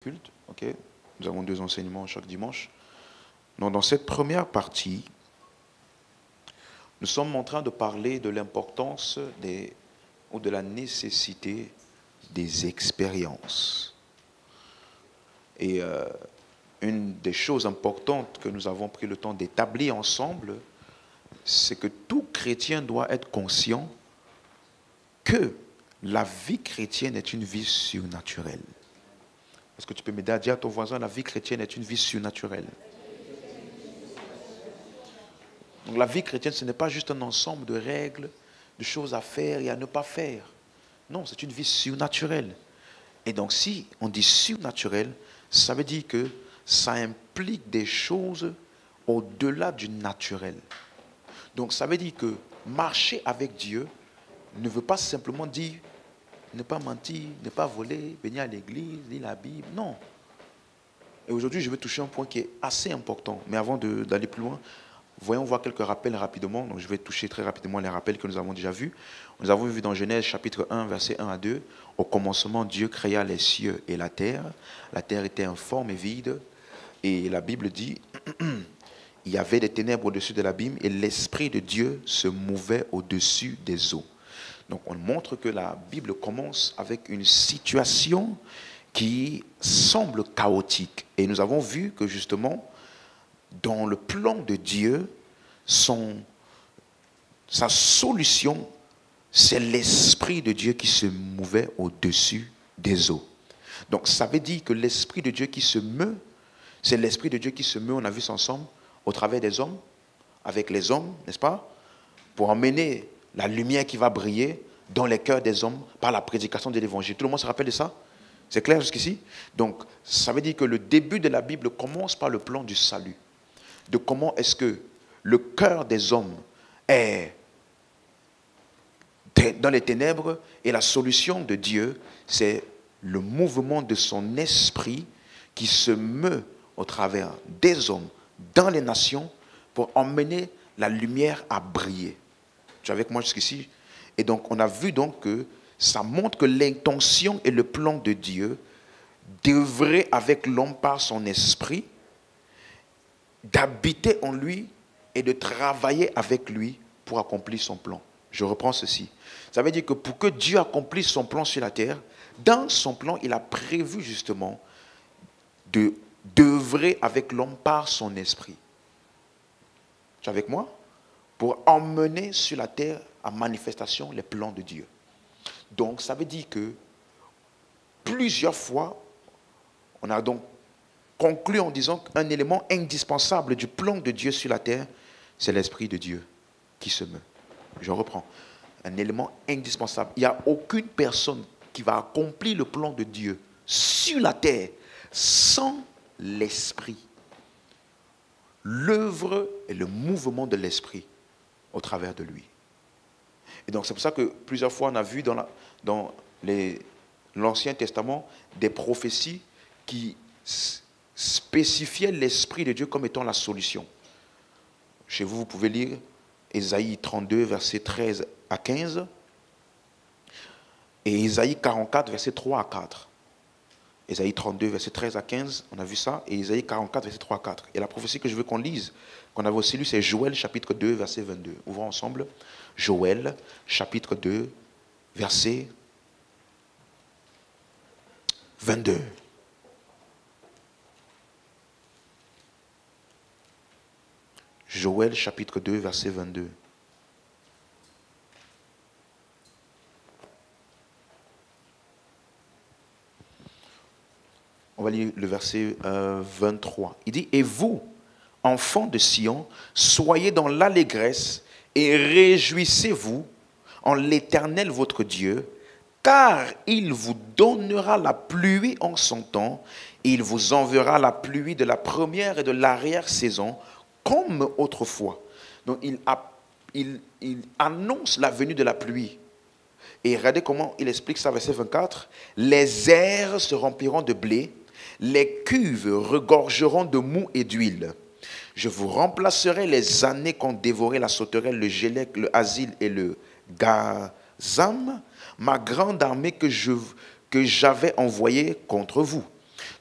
culte, ok. Nous avons 2 enseignements chaque dimanche. Donc, dans cette première partie, nous sommes en train de parler de l'importance ou de la nécessité des expériences. Et une des choses importantes que nous avons pris le temps d'établir ensemble, c'est que tout chrétien doit être conscient que la vie chrétienne est une vie surnaturelle. Est-ce que tu peux m'aider à dire à ton voisin, la vie chrétienne est une vie surnaturelle? Donc la vie chrétienne, ce n'est pas juste un ensemble de règles, de choses à faire et à ne pas faire. Non, c'est une vie surnaturelle. Et donc si on dit surnaturel, ça veut dire que ça implique des choses au-delà du naturel. Donc ça veut dire que marcher avec Dieu ne veut pas simplement dire ne pas mentir, ne pas voler, venir à l'église, lire la Bible. Non. Et aujourd'hui, je vais toucher un point qui est assez important. Mais avant d'aller plus loin, voyons voir quelques rappels rapidement. Donc je vais toucher très rapidement les rappels que nous avons déjà vus. Nous avons vu dans Genèse chapitre 1, versets 1 à 2. Au commencement, Dieu créa les cieux et la terre. La terre était informe et vide. Et la Bible dit, il y avait des ténèbres au-dessus de l'abîme et l'Esprit de Dieu se mouvait au-dessus des eaux. Donc on montre que la Bible commence avec une situation qui semble chaotique. Et nous avons vu que justement, dans le plan de Dieu, sa solution, c'est l'Esprit de Dieu qui se mouvait au-dessus des eaux. Donc ça veut dire que l'Esprit de Dieu qui se meut, c'est l'Esprit de Dieu qui se meut, on a vu ça ensemble, au travers des hommes, avec les hommes, n'est-ce pas? Pour emmener la lumière qui va briller dans les cœurs des hommes par la prédication de l'évangile. Tout le monde se rappelle de ça? C'est clair jusqu'ici? Donc, ça veut dire que le début de la Bible commence par le plan du salut. De comment est-ce que le cœur des hommes est dans les ténèbres et la solution de Dieu, c'est le mouvement de son esprit qui se meut au travers des hommes dans les nations pour emmener la lumière à briller. Tu es avec moi jusqu'ici? Et donc, on a vu donc que ça montre que l'intention et le plan de Dieu d'œuvrer avec l'homme par son esprit, d'habiter en lui et de travailler avec lui pour accomplir son plan. Je reprends ceci. Ça veut dire que pour que Dieu accomplisse son plan sur la terre, dans son plan, il a prévu justement d'œuvrer avec l'homme par son esprit. Tu es avec moi? Pour emmener sur la terre à manifestation les plans de Dieu. Donc, ça veut dire que plusieurs fois, on a donc conclu en disant qu'un élément indispensable du plan de Dieu sur la terre, c'est l'Esprit de Dieu qui se meut. Je reprends. Un élément indispensable. Il n'y a aucune personne qui va accomplir le plan de Dieu sur la terre sans l'Esprit. L'œuvre et le mouvement de l'Esprit au travers de lui. Et donc c'est pour ça que plusieurs fois on a vu dans l'Ancien Testament des prophéties qui spécifiaient l'Esprit de Dieu comme étant la solution. Chez vous, vous pouvez lire Ésaïe 32, versets 13 à 15 et Ésaïe 44, versets 3 à 4. Ésaïe 32, versets 13 à 15, on a vu ça, et Ésaïe 44, versets 3 à 4. Et la prophétie que je veux qu'on lise, qu'on avait aussi lu, c'est Joël, chapitre 2, verset 22. Ouvrons ensemble. Joël, chapitre 2, verset 22. Joël, chapitre 2, verset 22. On va lire le verset 23. Il dit, « Et vous, enfants de Sion, soyez dans l'allégresse et réjouissez-vous en l'Éternel votre Dieu, car il vous donnera la pluie en son temps, et il vous enverra la pluie de la première et de l'arrière-saison, comme autrefois. » Donc il annonce la venue de la pluie. Et regardez comment il explique ça, verset 24. « Les airs se rempliront de blé, les cuves regorgeront de mou et d'huile. Je vous remplacerai les années qu'ont dévoré la sauterelle, le gélec, le asile et le gazam, ma grande armée que j'avais envoyée contre vous.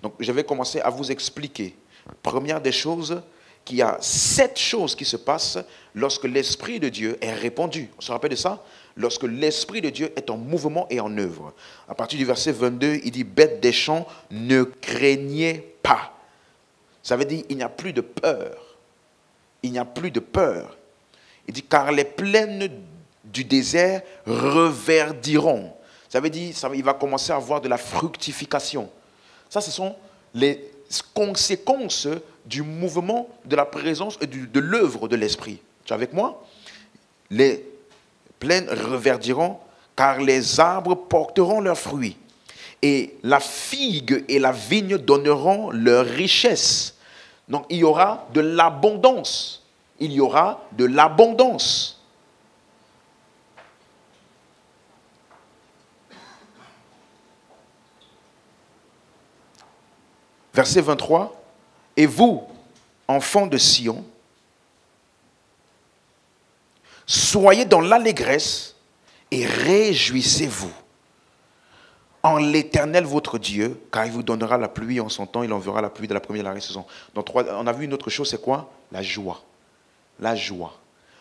Donc, je vais commencer à vous expliquer. Première des choses, qu'il y a 7 choses qui se passent lorsque l'Esprit de Dieu est répandu. On se rappelle de ça? Lorsque l'Esprit de Dieu est en mouvement et en œuvre. À partir du verset 22, il dit « Bêtes des champs, ne craignez pas ». Ça veut dire il n'y a plus de peur. Il n'y a plus de peur. Il dit « Car les plaines du désert reverdiront ». Ça veut dire il va commencer à avoir de la fructification. Ça, ce sont les conséquences du mouvement, de la présence et de l'œuvre de l'Esprit. Tu es avec moi? Les plaines reverdiront, car les arbres porteront leurs fruits. Et la figue et la vigne donneront leur richesse. Donc, il y aura de l'abondance. Il y aura de l'abondance. Verset 23. Et vous, enfants de Sion, soyez dans l'allégresse et réjouissez-vous en l'Éternel votre Dieu, car il vous donnera la pluie en son temps, il enverra la pluie de la première et de la saison. Donc, on a vu une autre chose, c'est quoi? La joie. La joie.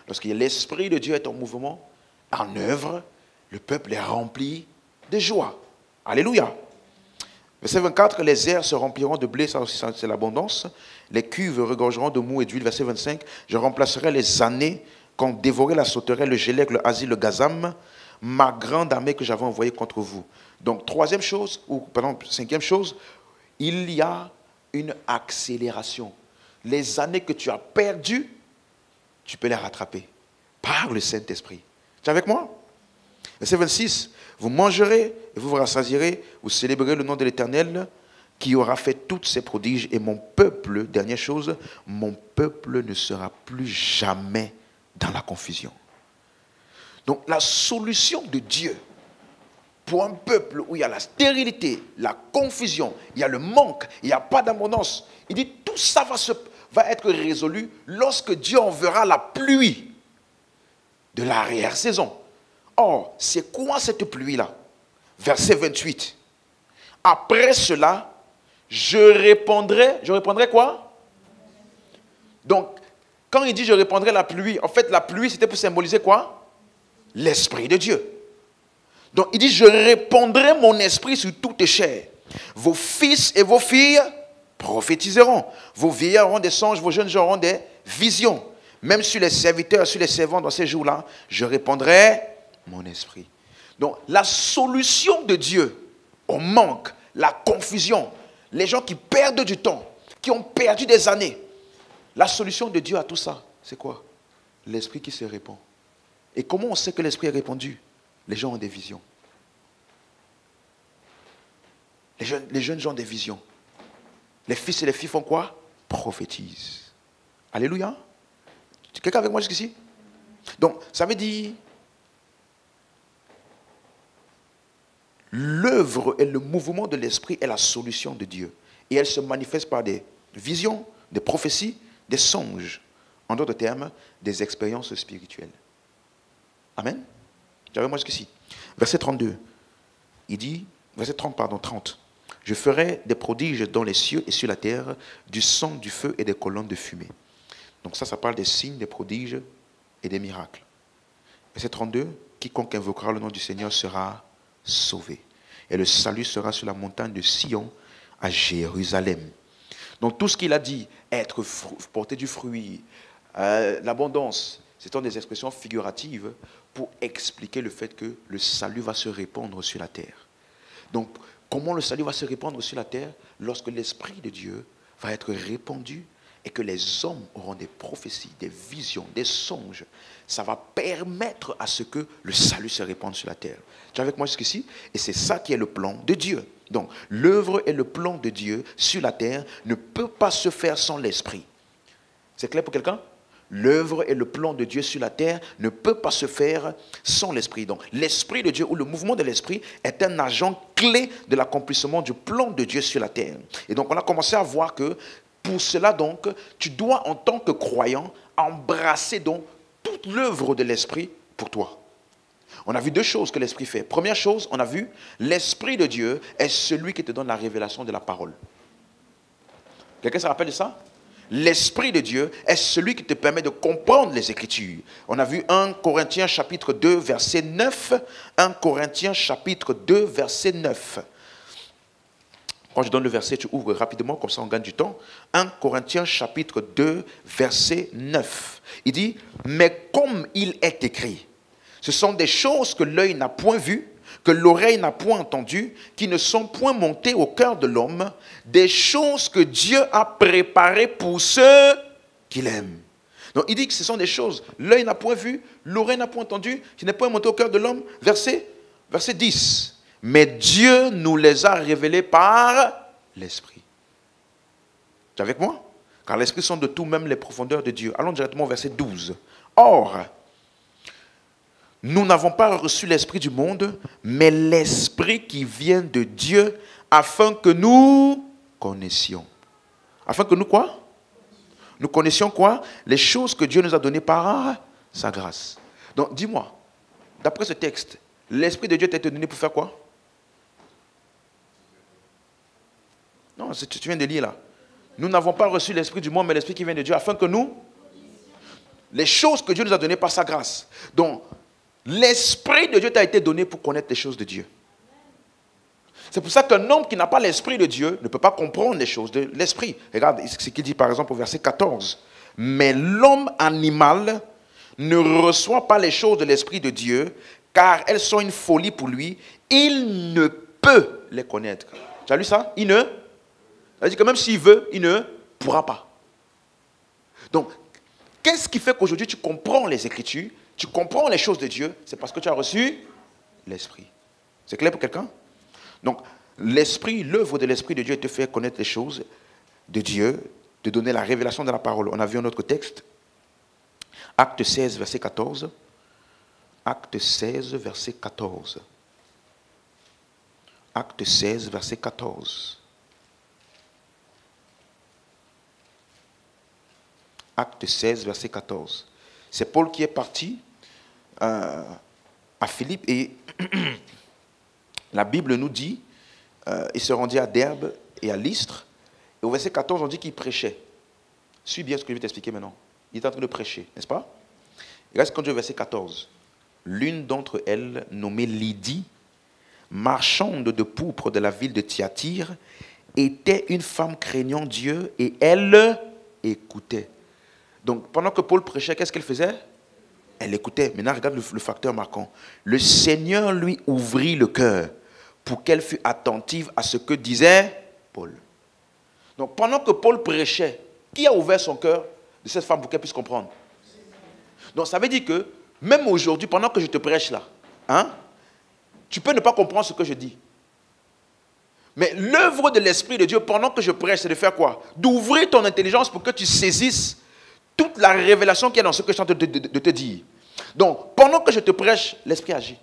Lorsque l'Esprit de Dieu est en mouvement, en œuvre, le peuple est rempli de joie. Alléluia. Verset 24, les airs se rempliront de blé, ça aussi c'est l'abondance. Les cuves regorgeront de mou et d'huile. Verset 25, je remplacerai les années qu'ont dévoré la sauterelle, le gélec, le asile, le gazam, ma grande armée que j'avais envoyée contre vous. Donc, troisième chose, ou pardon, cinquième chose, il y a une accélération. Les années que tu as perdues, tu peux les rattraper par le Saint-Esprit. Tu es avec moi? Verset 26, vous mangerez et vous vous rassasierez, vous célébrerez le nom de l'Éternel qui aura fait tous ces prodiges. Et mon peuple, dernière chose, mon peuple ne sera plus jamais dans la confusion. Donc la solution de Dieu pour un peuple où il y a la stérilité, la confusion, il y a le manque, il n'y a pas d'abondance, il dit tout ça va être résolu lorsque Dieu enverra la pluie de l'arrière-saison. Or, c'est quoi cette pluie-là? Verset 28. Après cela, je répandrai quoi? Donc, quand il dit je répandrai la pluie, en fait, la pluie, c'était pour symboliser quoi? L'Esprit de Dieu. Donc, il dit je répandrai mon esprit sur toute chair. Vos fils et vos filles prophétiseront. Vos vieillards auront des songes, vos jeunes auront des visions. Même sur les serviteurs, sur les servants dans ces jours-là, je répandrai mon esprit. Donc, la solution de Dieu au manque, la confusion, les gens qui perdent du temps, qui ont perdu des années, la solution de Dieu à tout ça, c'est quoi? L'esprit qui se répand. Et comment on sait que l'esprit est répandu? Les gens ont des visions. Les jeunes gens ont des visions. Les fils et les filles font quoi? Prophétisent. Alléluia. Quelqu'un avec moi jusqu'ici? Donc, ça veut dire l'œuvre et le mouvement de l'esprit est la solution de Dieu. Et elle se manifeste par des visions, des prophéties, des songes. En d'autres termes, des expériences spirituelles. Amen. J'avais moi jusqu'ici. Verset 32. Il dit, verset 30. Je ferai des prodiges dans les cieux et sur la terre, du sang, du feu et des colonnes de fumée. Donc ça parle des signes, des prodiges et des miracles. Verset 32. Quiconque invoquera le nom du Seigneur sera sauvé. Et le salut sera sur la montagne de Sion à Jérusalem. Donc tout ce qu'il a dit, être, porter du fruit, l'abondance, ce sont des expressions figuratives pour expliquer le fait que le salut va se répandre sur la terre. Donc comment le salut va se répandre sur la terre? Lorsque l'Esprit de Dieu va être répandu et que les hommes auront des prophéties, des visions, des songes. Ça va permettre à ce que le salut se répande sur la terre. Tu es avec moi jusqu'ici? Et c'est ça qui est le plan de Dieu. Donc, l'œuvre et le plan de Dieu sur la terre ne peut pas se faire sans l'Esprit. C'est clair pour quelqu'un? L'œuvre et le plan de Dieu sur la terre ne peut pas se faire sans l'Esprit. Donc, l'Esprit de Dieu ou le mouvement de l'Esprit est un agent clé de l'accomplissement du plan de Dieu sur la terre. Et donc, on a commencé à voir que pour cela, donc, tu dois, en tant que croyant, embrasser donc toute l'œuvre de l'Esprit pour toi. On a vu deux choses que l'Esprit fait. Première chose, on a vu, l'Esprit de Dieu est celui qui te donne la révélation de la parole. Quelqu'un se rappelle de ça? L'Esprit de Dieu est celui qui te permet de comprendre les Écritures. On a vu 1 Corinthiens chapitre 2, verset 9. 1 Corinthiens chapitre 2, verset 9. Quand je donne le verset, tu ouvres rapidement, comme ça on gagne du temps. 1 Corinthiens chapitre 2, verset 9. Il dit, mais comme il est écrit, ce sont des choses que l'œil n'a point vues, que l'oreille n'a point entendues, qui ne sont point montées au cœur de l'homme, des choses que Dieu a préparées pour ceux qu'il aime. Donc il dit que ce sont des choses, l'œil n'a point vu, l'oreille n'a point entendu, qui n'est point monté au cœur de l'homme. Verset 10. Mais Dieu nous les a révélées par l'Esprit. Tu es avec moi? Car l'Esprit sonde de tout, même les profondeurs de Dieu. Allons directement au verset 12. Or, nous n'avons pas reçu l'Esprit du monde, mais l'Esprit qui vient de Dieu, afin que nous connaissions. Afin que nous quoi? Nous connaissions quoi? Les choses que Dieu nous a données par sa grâce. Donc, dis-moi, d'après ce texte, l'Esprit de Dieu t'a été donné pour faire quoi? Non, tu viens de lire là. Nous n'avons pas reçu l'Esprit du monde, mais l'Esprit qui vient de Dieu, afin que nous... Les choses que Dieu nous a données par sa grâce. Donc, l'Esprit de Dieu t'a été donné pour connaître les choses de Dieu. C'est pour ça qu'un homme qui n'a pas l'Esprit de Dieu ne peut pas comprendre les choses de l'Esprit. Regarde ce qu'il dit par exemple au verset 14. Mais l'homme animal ne reçoit pas les choses de l'Esprit de Dieu, car elles sont une folie pour lui. Il ne peut les connaître. Tu as lu ça? Il ne. Ça veut dire que même s'il veut, il ne pourra pas. Donc, qu'est-ce qui fait qu'aujourd'hui tu comprends les Écritures, tu comprends les choses de Dieu? C'est parce que tu as reçu l'Esprit. C'est clair pour quelqu'un? Donc, l'Esprit, l'œuvre de l'Esprit de Dieu te fait connaître les choses de Dieu, te donner la révélation de la parole. On a vu un autre texte, Acte 16, verset 14. Acte 16, verset 14. Acte 16, verset 14. Acte 16, verset 14. C'est Paul qui est parti à Philippe et la Bible nous dit, il se rendit à Derbe et à Lystre. Et au verset 14, on dit qu'il prêchait. Suis bien ce que je vais t'expliquer maintenant. Il est en train de prêcher, n'est-ce pas? Il reste quand au verset 14. L'une d'entre elles, nommée Lydie, marchande de pourpre de la ville de Thyatire, était une femme craignant Dieu et elle écoutait. Donc, pendant que Paul prêchait, qu'est-ce qu'elle faisait? Elle écoutait. Maintenant, regarde le facteur marquant. Le Seigneur lui ouvrit le cœur pour qu'elle fût attentive à ce que disait Paul. Donc, pendant que Paul prêchait, qui a ouvert son cœur de cette femme pour qu'elle puisse comprendre? Donc, ça veut dire que, même aujourd'hui, pendant que je te prêche là, tu peux ne pas comprendre ce que je dis. Mais l'œuvre de l'Esprit de Dieu, pendant que je prêche, c'est de faire quoi? D'ouvrir ton intelligence pour que tu saisisses toute la révélation qu'il y a dans ce que je suis en train de te dire. Donc, pendant que je te prêche, l'Esprit agit.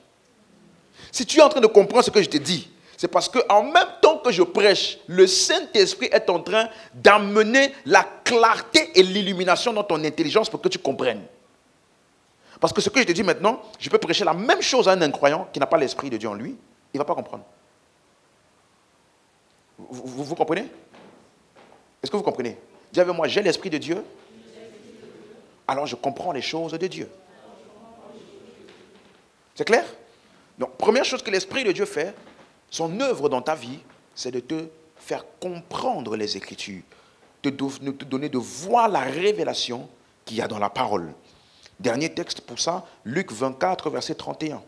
Si tu es en train de comprendre ce que je te dis, c'est parce qu'en même temps que je prêche, le Saint-Esprit est en train d'amener la clarté et l'illumination dans ton intelligence pour que tu comprennes. Parce que ce que je te dis maintenant, je peux prêcher la même chose à un incroyant qui n'a pas l'Esprit de Dieu en lui, il ne va pas comprendre. Vous comprenez? Est-ce que vous comprenez? Dis avec moi, j'ai l'Esprit de Dieu, alors je comprends les choses de Dieu. C'est clair? Donc, première chose que l'Esprit de Dieu fait, son œuvre dans ta vie, c'est de te faire comprendre les Écritures, de te donner de voir la révélation qu'il y a dans la parole. Dernier texte pour ça, Luc 24, verset 31.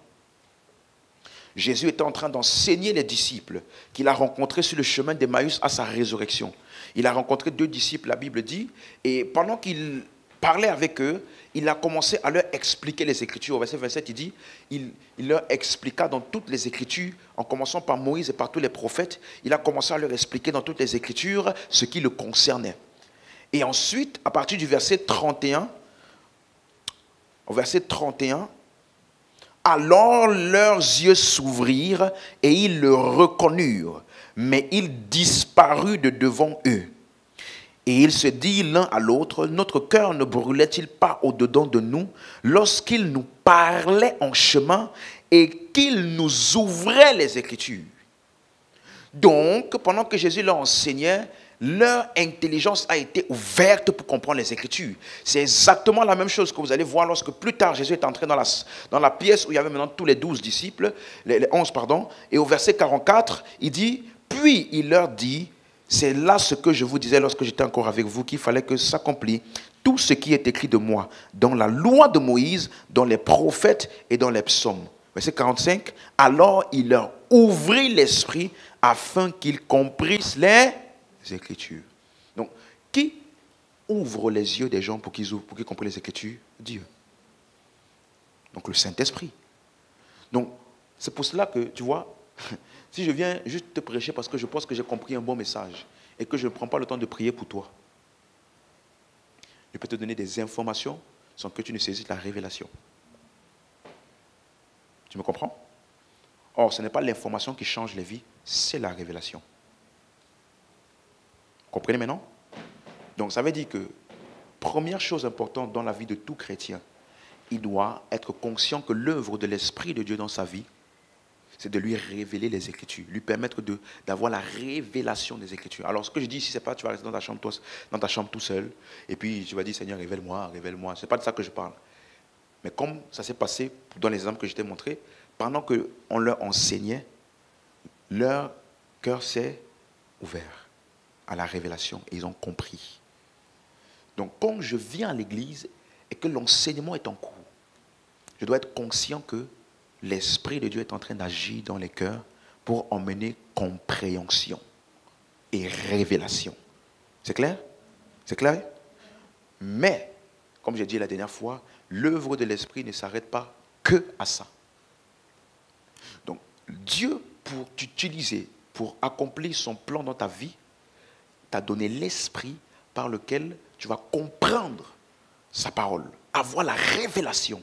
Jésus était en train d'enseigner les disciples qu'il a rencontrés sur le chemin d'Emmaüs à sa résurrection. Il a rencontré 2 disciples, la Bible dit, et pendant qu'il parlait avec eux, il a commencé à leur expliquer les Écritures. Au verset 27, il dit, il leur expliqua dans toutes les Écritures, en commençant par Moïse et par tous les prophètes, il a commencé à leur expliquer dans toutes les Écritures ce qui le concernait. Et ensuite, à partir du verset 31, au verset 31, alors leurs yeux s'ouvrirent et ils le reconnurent, mais il disparut de devant eux. Et ils se dirent l'un à l'autre, notre cœur ne brûlait-il pas au-dedans de nous lorsqu'il nous parlait en chemin et qu'il nous ouvrait les Écritures? Donc, pendant que Jésus leur enseignait, Leur intelligence a été ouverte pour comprendre les Écritures. C'est exactement la même chose que vous allez voir lorsque plus tard Jésus est entré dans la pièce où il y avait maintenant tous les 12 disciples, les 11 pardon, et au verset 44, il dit, puis il leur dit, c'est là ce que je vous disais lorsque j'étais encore avec vous, qu'il fallait que s'accomplisse tout ce qui est écrit de moi dans la loi de Moïse, dans les prophètes et dans les psaumes. Verset 45, alors il leur ouvrit l'esprit afin qu'ils comprissent les Écritures. Donc, qui ouvre les yeux des gens pour qu'ils comprennent les Écritures? Dieu. Donc, le Saint-Esprit. Donc, c'est pour cela que, tu vois, si je viens juste te prêcher parce que je pense que j'ai compris un bon message et que je ne prends pas le temps de prier pour toi, je peux te donner des informations sans que tu ne saisisses la révélation. Tu me comprends? Or, ce n'est pas l'information qui change les vies, c'est la révélation. Vous comprenez maintenant? Donc, ça veut dire que, première chose importante dans la vie de tout chrétien, il doit être conscient que l'œuvre de l'Esprit de Dieu dans sa vie, c'est de lui révéler les Écritures, lui permettre d'avoir la révélation des Écritures. Alors, ce que je dis ici, ce n'est pas tu vas rester dans ta chambre tout seul, et puis tu vas dire, Seigneur, révèle-moi, révèle-moi. Ce n'est pas de ça que je parle. Mais comme ça s'est passé dans les exemples que je t'ai montrés, pendant qu'on leur enseignait, leur cœur s'est ouvert à la révélation, et ils ont compris. Donc, quand je viens à l'église et que l'enseignement est en cours, je dois être conscient que l'Esprit de Dieu est en train d'agir dans les cœurs pour emmener compréhension et révélation. C'est clair? C'est clair? Mais, comme j'ai dit la dernière fois, l'œuvre de l'Esprit ne s'arrête pas que à ça. Donc, Dieu, pour t'utiliser, pour accomplir son plan dans ta vie, t'a donné l'Esprit par lequel tu vas comprendre sa parole, avoir la révélation.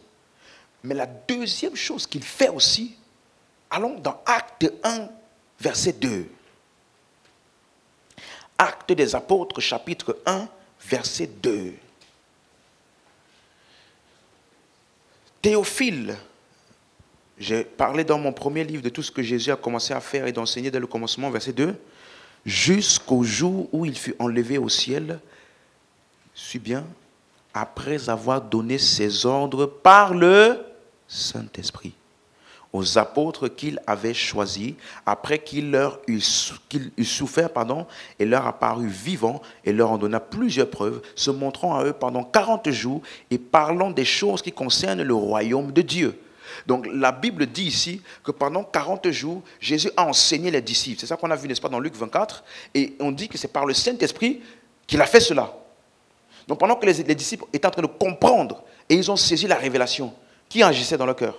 Mais la deuxième chose qu'il fait aussi, allons dans Acte 1, verset 2. Acte des Apôtres, chapitre 1, verset 2. Théophile, j'ai parlé dans mon premier livre de tout ce que Jésus a commencé à faire et d'enseigner dès le commencement, verset 2, jusqu'au jour où il fut enlevé au ciel, suis bien, après avoir donné ses ordres par le Saint-Esprit aux apôtres qu'il avait choisis, après qu'il eut souffert, et leur apparut vivant et leur en donna plusieurs preuves, se montrant à eux pendant 40 jours et parlant des choses qui concernent le royaume de Dieu. Donc la Bible dit ici que pendant 40 jours, Jésus a enseigné les disciples. C'est ça qu'on a vu, n'est-ce pas, dans Luc 24. Et on dit que c'est par le Saint-Esprit qu'il a fait cela. Donc pendant que les disciples étaient en train de comprendre et ils ont saisi la révélation, qui agissait dans leur cœur?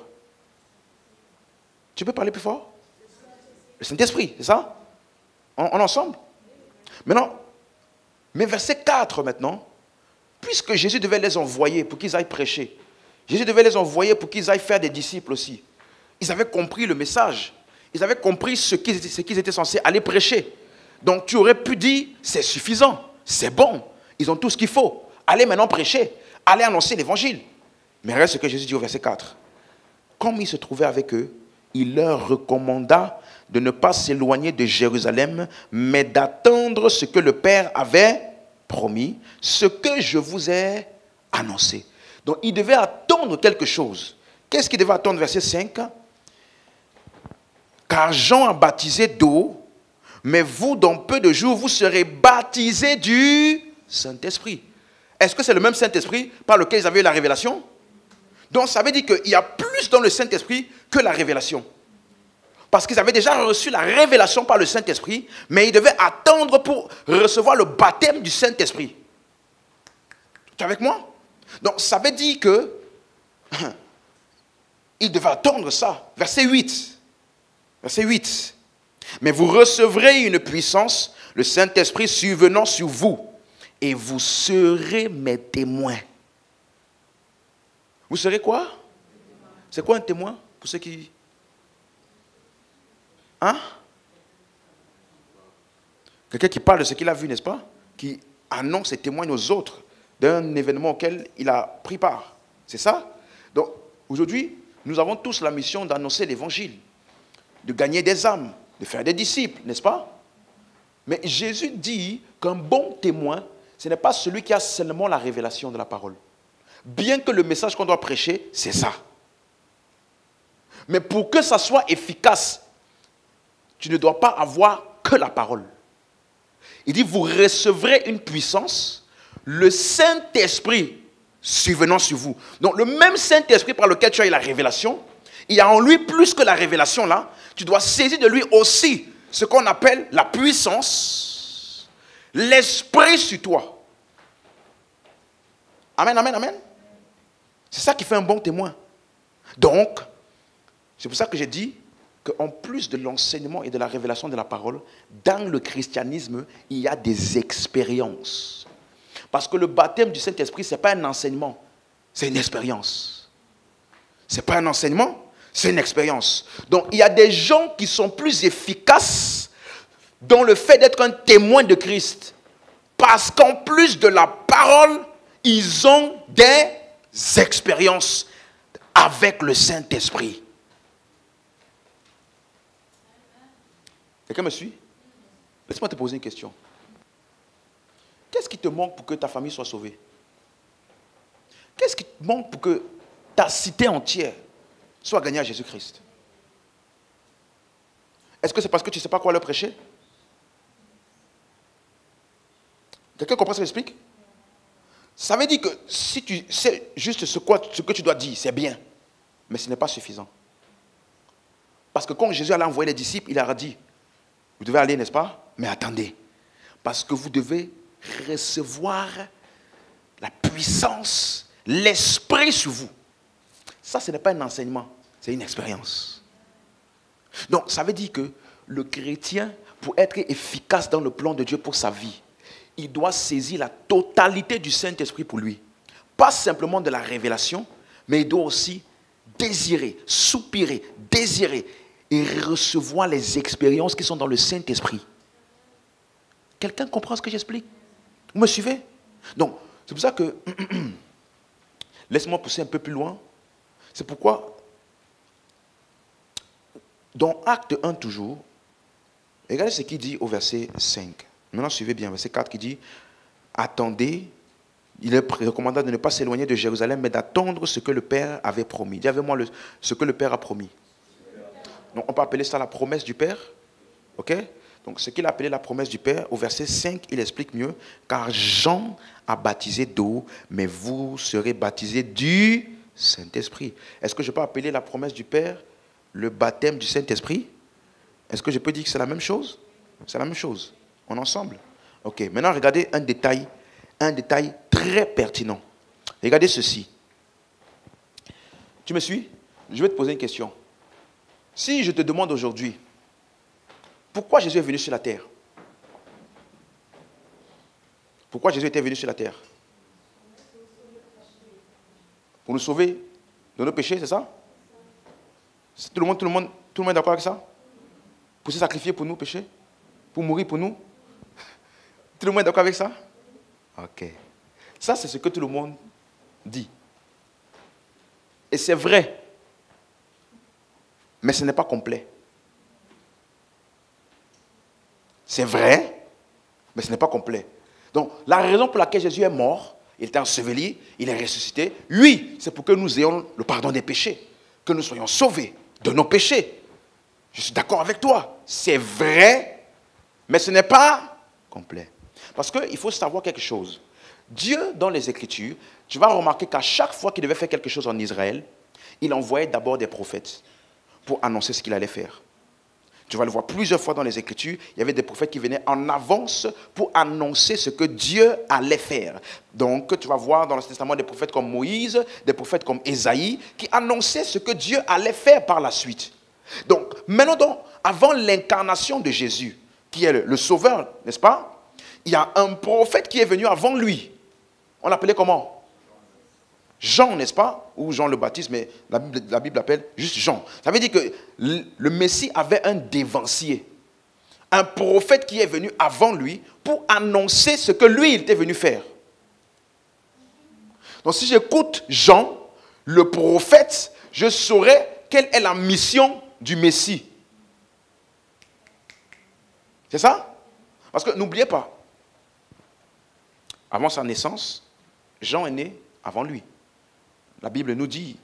Tu peux parler plus fort? Le Saint-Esprit, c'est ça? En ensemble? Maintenant, mais verset 4 maintenant, puisque Jésus devait les envoyer pour qu'ils aillent prêcher, Jésus devait les envoyer pour qu'ils aillent faire des disciples aussi. Ils avaient compris le message. Ils avaient compris ce qu'ils étaient censés aller prêcher. Donc tu aurais pu dire, c'est suffisant, c'est bon, ils ont tout ce qu'il faut. Allez maintenant prêcher, allez annoncer l'évangile. Mais reste ce que Jésus dit au verset 4. Comme il se trouvait avec eux, il leur recommanda de ne pas s'éloigner de Jérusalem, mais d'attendre ce que le Père avait promis, ce que je vous ai annoncé. Donc, il devait attendre quelque chose. Qu'est-ce qu'il devait attendre? Verset 5. Car Jean a baptisé d'eau, mais vous, dans peu de jours, vous serez baptisés du Saint-Esprit. Est-ce que c'est le même Saint-Esprit par lequel ils avaient eu la révélation? Donc, ça veut dire qu'il y a plus dans le Saint-Esprit que la révélation. Parce qu'ils avaient déjà reçu la révélation par le Saint-Esprit, mais ils devaient attendre pour recevoir le baptême du Saint-Esprit. Tu es avec moi? Donc, ça veut dire que ils devaient attendre ça. Verset 8. Verset 8. Mais vous recevrez une puissance, le Saint-Esprit survenant sur vous, et vous serez mes témoins. Vous serez quoi? C'est quoi un témoin pour ceux qui... Hein? Quelqu'un qui parle de ce qu'il a vu, n'est-ce pas? Qui annonce et témoigne aux autres d'un événement auquel il a pris part. C'est ça? Donc, aujourd'hui, nous avons tous la mission d'annoncer l'évangile, de gagner des âmes, de faire des disciples, n'est-ce pas? Mais Jésus dit qu'un bon témoin, ce n'est pas celui qui a seulement la révélation de la parole. Bien que le message qu'on doit prêcher, c'est ça. Mais pour que ça soit efficace, tu ne dois pas avoir que la parole. Il dit, vous recevrez une puissance, le Saint-Esprit survenant sur vous. Donc le même Saint-Esprit par lequel tu as eu la révélation, il y a en lui plus que la révélation là. Tu dois saisir de lui aussi ce qu'on appelle la puissance, l'Esprit sur toi. Amen, amen, amen. C'est ça qui fait un bon témoin. Donc, c'est pour ça que j'ai dit qu'en plus de l'enseignement et de la révélation de la parole, dans le christianisme, il y a des expériences. Parce que le baptême du Saint-Esprit, ce n'est pas un enseignement, c'est une expérience. Ce n'est pas un enseignement, c'est une expérience. Donc, il y a des gens qui sont plus efficaces dans le fait d'être un témoin de Christ. Parce qu'en plus de la parole, ils ont des expériences avec le Saint-Esprit. Quelqu'un me suit? Laisse-moi te poser une question. Qu'est-ce qui te manque pour que ta famille soit sauvée? Qu'est-ce qui te manque pour que ta cité entière soit gagnée à Jésus-Christ? Est-ce que c'est parce que tu ne sais pas quoi leur prêcher? Quelqu'un comprend ce que j'explique? Ça veut dire que si tu sais juste ce que tu dois dire, c'est bien. Mais ce n'est pas suffisant. Parce que quand Jésus allait envoyer les disciples, il leur a dit, vous devez aller, n'est-ce pas? Mais attendez. Parce que vous devez recevoir la puissance, l'Esprit sur vous. Ça, ce n'est pas un enseignement, c'est une expérience. Donc, ça veut dire que le chrétien, pour être efficace dans le plan de Dieu pour sa vie, il doit saisir la totalité du Saint-Esprit pour lui. Pas simplement de la révélation, mais il doit aussi désirer, soupirer, désirer et recevoir les expériences qui sont dans le Saint-Esprit. Quelqu'un comprend ce que j'explique? Vous me suivez? Donc, c'est pour ça que, laisse-moi pousser un peu plus loin. C'est pourquoi, dans Acte 1 toujours, regardez ce qu'il dit au verset 5. Maintenant, suivez bien, verset 4 qui dit, attendez, il est recommandé de ne pas s'éloigner de Jérusalem, mais d'attendre ce que le Père avait promis. Dis avec moi ce que le Père a promis. Donc, on peut appeler ça la promesse du Père. Ok? Donc, ce qu'il a appelé la promesse du Père, au verset 5, il explique mieux. Car Jean a baptisé d'eau, mais vous serez baptisés du Saint-Esprit. Est-ce que je peux appeler la promesse du Père le baptême du Saint-Esprit? Est-ce que je peux dire que c'est la même chose? C'est la même chose. On est ensemble? Ok. Maintenant, regardez un détail très pertinent. Regardez ceci. Tu me suis? Je vais te poser une question. Si je te demande aujourd'hui, pourquoi Jésus est venu sur la terre? Pourquoi Jésus était venu sur la terre? Pour nous sauver de nos péchés, c'est ça? Tout le monde est d'accord avec ça? Pour se sacrifier pour nous péchés? Pour mourir pour nous? Tout le monde est d'accord avec ça? Ok. Ça, c'est ce que tout le monde dit. Et c'est vrai. Mais ce n'est pas complet. C'est vrai, mais ce n'est pas complet. Donc, la raison pour laquelle Jésus est mort, il était enseveli, il est ressuscité, oui, c'est pour que nous ayons le pardon des péchés, que nous soyons sauvés de nos péchés. Je suis d'accord avec toi. C'est vrai, mais ce n'est pas complet. Parce qu'il faut savoir quelque chose. Dieu, dans les Écritures, tu vas remarquer qu'à chaque fois qu'il devait faire quelque chose en Israël, il envoyait d'abord des prophètes pour annoncer ce qu'il allait faire. Tu vas le voir plusieurs fois dans les Écritures, il y avait des prophètes qui venaient en avance pour annoncer ce que Dieu allait faire. Donc, tu vas voir dans l'Ancien Testament des prophètes comme Moïse, des prophètes comme Ésaïe, qui annonçaient ce que Dieu allait faire par la suite. Donc, maintenant, avant l'incarnation de Jésus, qui est le Sauveur, n'est-ce pas? Il y a un prophète qui est venu avant lui. On l'appelait comment? Jean, n'est-ce pas? Ou Jean le Baptiste, mais la Bible l'appelle juste Jean. Ça veut dire que le Messie avait un dévancier. Un prophète qui est venu avant lui pour annoncer ce que lui, il était venu faire. Donc si j'écoute Jean, le prophète, je saurai quelle est la mission du Messie. C'est ça? Parce que n'oubliez pas, avant sa naissance, Jean est né avant lui. La Bible nous dit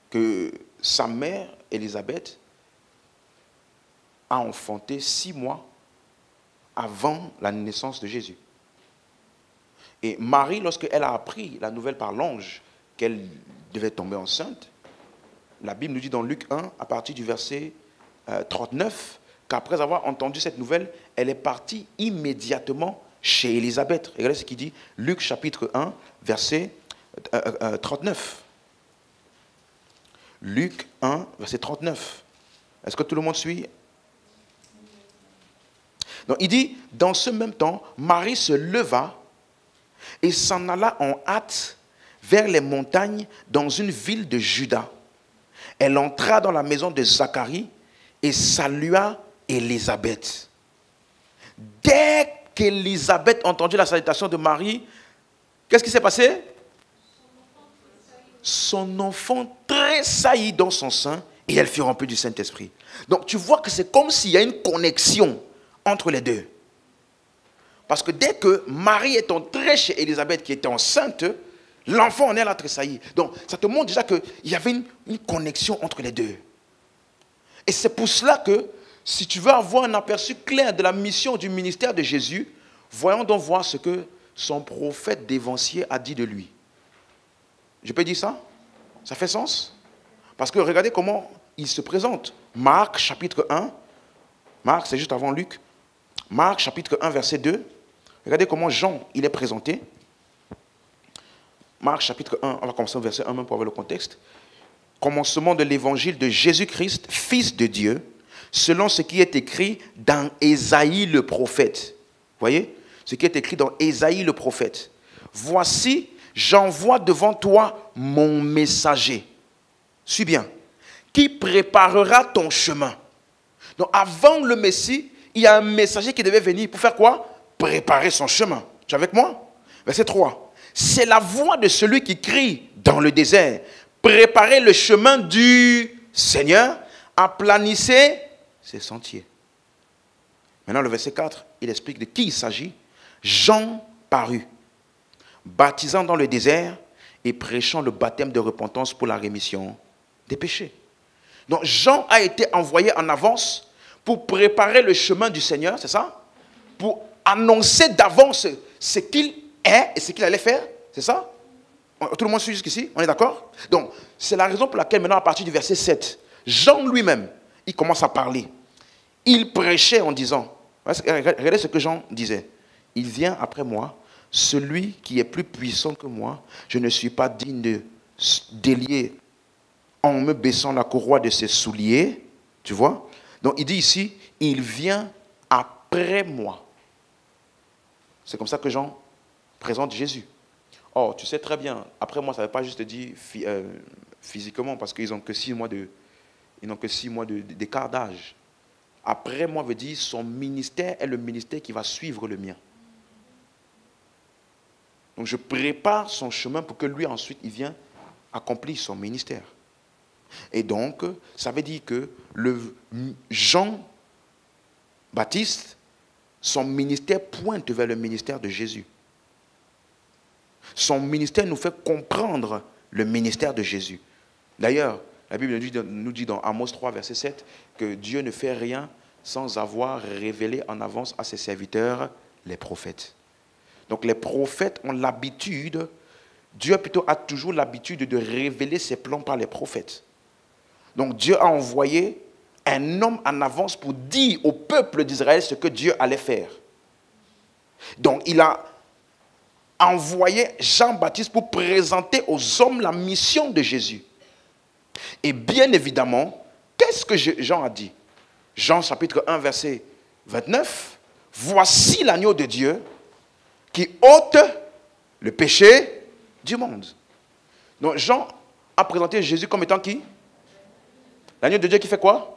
que sa mère, Élisabeth, a enfanté 6 mois avant la naissance de Jésus. Et Marie, lorsqu'elle a appris la nouvelle par l'ange qu'elle devait tomber enceinte, la Bible nous dit dans Luc 1, à partir du verset 39, qu'après avoir entendu cette nouvelle, elle est partie immédiatement chez Élisabeth. Regardez ce qu'il dit, Luc chapitre 1, verset 39. Luc 1, verset 39. Est-ce que tout le monde suit? Donc il dit, dans ce même temps, Marie se leva et s'en alla en hâte vers les montagnes dans une ville de Juda. Elle entra dans la maison de Zacharie et salua Élisabeth. Dès qu'Élisabeth entendit la salutation de Marie, qu'est-ce qui s'est passé? Son enfant tressaillit dans son sein et elle fut remplie du Saint-Esprit. Donc tu vois que c'est comme s'il y a une connexion entre les deux. Parce que dès que Marie est entrée chez Élisabeth qui était enceinte, l'enfant en elle a tressailli. Donc ça te montre déjà qu'il y avait une connexion entre les deux. Et c'est pour cela que si tu veux avoir un aperçu clair de la mission du ministère de Jésus, voyons donc voir ce que son prophète dévancier a dit de lui. Je peux dire ça? Ça fait sens? Parce que regardez comment il se présente. Marc chapitre 1. Marc, c'est juste avant Luc. Marc chapitre 1 verset 2. Regardez comment Jean il est présenté. Marc chapitre 1, on va commencer au verset 1 même pour avoir le contexte. Commencement de l'évangile de Jésus-Christ, Fils de Dieu, selon ce qui est écrit dans Ésaïe le prophète. Vous voyez? Ce qui est écrit dans Ésaïe le prophète. Voici, j'envoie devant toi mon messager. Suis bien. Qui préparera ton chemin. Donc avant le Messie, il y a un messager qui devait venir pour faire quoi? Préparer son chemin. Tu es avec moi? Verset 3. C'est la voix de celui qui crie dans le désert. Préparez le chemin du Seigneur, aplanissez ses sentiers. Maintenant, le verset 4, il explique de qui il s'agit. Jean parut, baptisant dans le désert et prêchant le baptême de repentance pour la rémission des péchés. Donc, Jean a été envoyé en avance pour préparer le chemin du Seigneur, c'est ça? Pour annoncer d'avance ce qu'il est et ce qu'il allait faire, c'est ça? Tout le monde suit jusqu'ici? On est d'accord? Donc, c'est la raison pour laquelle maintenant, à partir du verset 7, Jean lui-même, il commence à parler. Il prêchait en disant, regardez ce que Jean disait. Il vient après moi, celui qui est plus puissant que moi, je ne suis pas digne de délier en me baissant la courroie de ses souliers. Tu vois? Donc, il dit ici, il vient après moi. C'est comme ça que Jean présente Jésus. Oh, tu sais très bien, après moi, ça ne veut pas juste dire physiquement, parce qu'ils n'ont que 6 mois d'écart d'âge. Après moi veut dire son ministère est le ministère qui va suivre le mien. Donc je prépare son chemin pour que lui ensuite il vienne accomplir son ministère. Et donc, ça veut dire que le Jean-Baptiste, son ministère pointe vers le ministère de Jésus. Son ministère nous fait comprendre le ministère de Jésus. D'ailleurs, la Bible nous dit dans Amos 3, verset 7, que Dieu ne fait rien sans avoir révélé en avance à ses serviteurs, les prophètes. Donc les prophètes ont l'habitude, Dieu plutôt a toujours l'habitude de révéler ses plans par les prophètes. Donc Dieu a envoyé un homme en avance pour dire au peuple d'Israël ce que Dieu allait faire. Donc il a envoyé Jean-Baptiste pour présenter aux hommes la mission de Jésus. Et bien évidemment, qu'est-ce que Jean a dit? Jean chapitre 1 verset 29. Voici l'agneau de Dieu qui ôte le péché du monde. Donc Jean a présenté Jésus comme étant qui? L'agneau de Dieu qui fait quoi?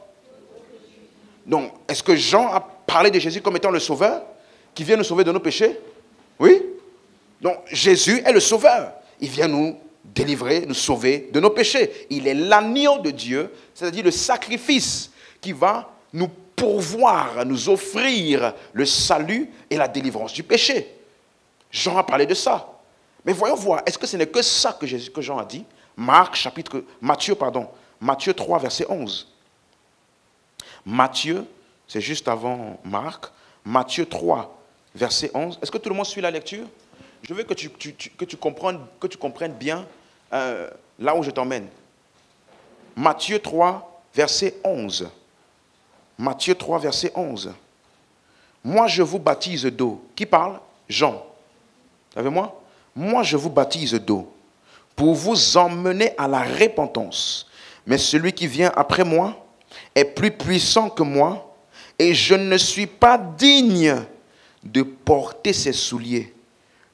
Donc, est-ce que Jean a parlé de Jésus comme étant le sauveur qui vient nous sauver de nos péchés? Oui. Donc, Jésus est le sauveur. Il vient nous délivrer, nous sauver de nos péchés. Il est l'agneau de Dieu, c'est-à-dire le sacrifice qui va nous pourvoir, à nous offrir le salut et la délivrance du péché. Jean a parlé de ça. Mais voyons voir, est-ce que ce n'est que ça que Jean a dit? Matthieu 3, verset 11. Matthieu, c'est juste avant Marc. Matthieu 3, verset 11. Est-ce que tout le monde suit la lecture? Je veux que tu comprennes bien là où je t'emmène. Matthieu 3, verset 11. Matthieu 3, verset 11. Moi, je vous baptise d'eau. Qui parle? Jean. Savez-moi? Moi, je vous baptise d'eau pour vous emmener à la repentance. Mais celui qui vient après moi est plus puissant que moi et je ne suis pas digne de porter ses souliers.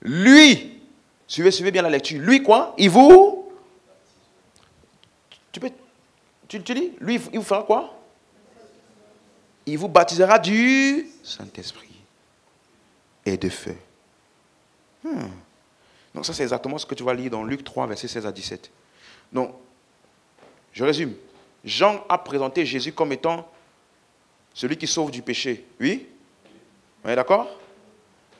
Lui, suivez bien la lecture. Lui quoi? Il vous... Tu lis? Lui, il vous fera quoi? Il vous baptisera du Saint-Esprit et de feu. Donc ça, c'est exactement ce que tu vas lire dans Luc 3, versets 16 à 17. Donc, je résume. Jean a présenté Jésus comme étant celui qui sauve du péché. Oui? On est d'accord?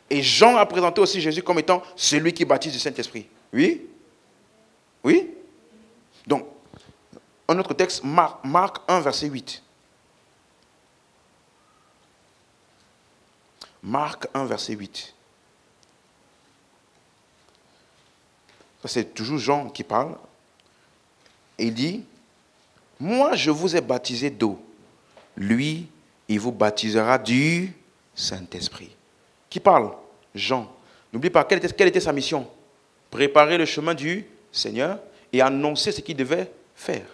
Et Jean a présenté aussi Jésus comme étant celui qui baptise du Saint-Esprit. Oui? Oui? Donc, un autre texte, Marc 1, verset 8. Marc 1, verset 8. Ça, c'est toujours Jean qui parle. Et il dit, « Moi, je vous ai baptisé d'eau. Lui, il vous baptisera du Saint-Esprit. » Qui parle? Jean. N'oublie pas, quelle était sa mission? Préparer le chemin du Seigneur et annoncer ce qu'il devait faire.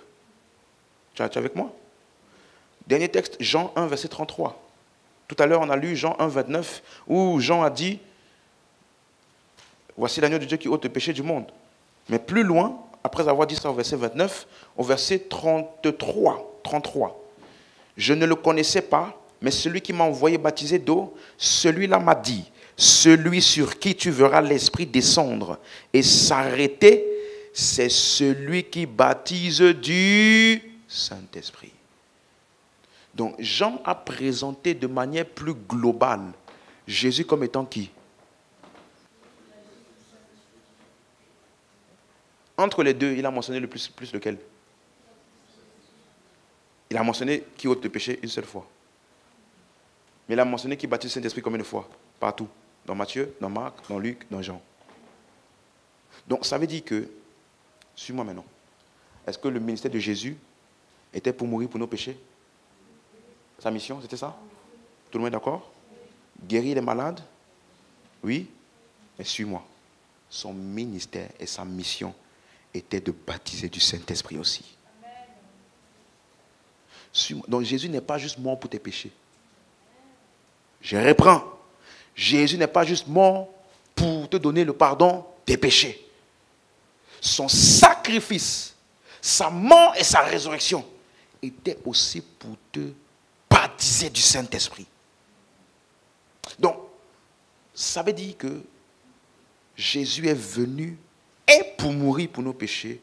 Tu es avec moi? Dernier texte, Jean 1, verset 33. Tout à l'heure, on a lu Jean 1, 29, où Jean a dit, « Voici l'agneau de Dieu qui ôte le péché du monde. » Mais plus loin, après avoir dit ça au verset 29, au verset 33. « Je ne le connaissais pas, mais celui qui m'a envoyé baptiser d'eau, celui-là m'a dit, celui sur qui tu verras l'Esprit descendre et s'arrêter, c'est celui qui baptise du Saint-Esprit. » Donc Jean a présenté de manière plus globale Jésus comme étant qui? Entre les deux, il a mentionné le plus lequel? Il a mentionné qui ôte le péché une seule fois. Mais il a mentionné qui baptise le Saint-Esprit combien de fois? Partout. Dans Matthieu, dans Marc, dans Luc, dans Jean. Donc ça veut dire que, suis-moi maintenant, est-ce que le ministère de Jésus était pour mourir pour nos péchés? Sa mission, c'était ça? Tout le monde est d'accord? Guérir les malades? Oui? Mais suis-moi. Son ministère et sa mission était de baptiser du Saint-Esprit aussi. Suis-moi. Donc Jésus n'est pas juste mort pour tes péchés. Je reprends. Jésus n'est pas juste mort pour te donner le pardon des péchés. Son sacrifice, sa mort et sa résurrection étaient aussi pour te baptiser du Saint-Esprit. Donc, ça veut dire que Jésus est venu et pour mourir pour nos péchés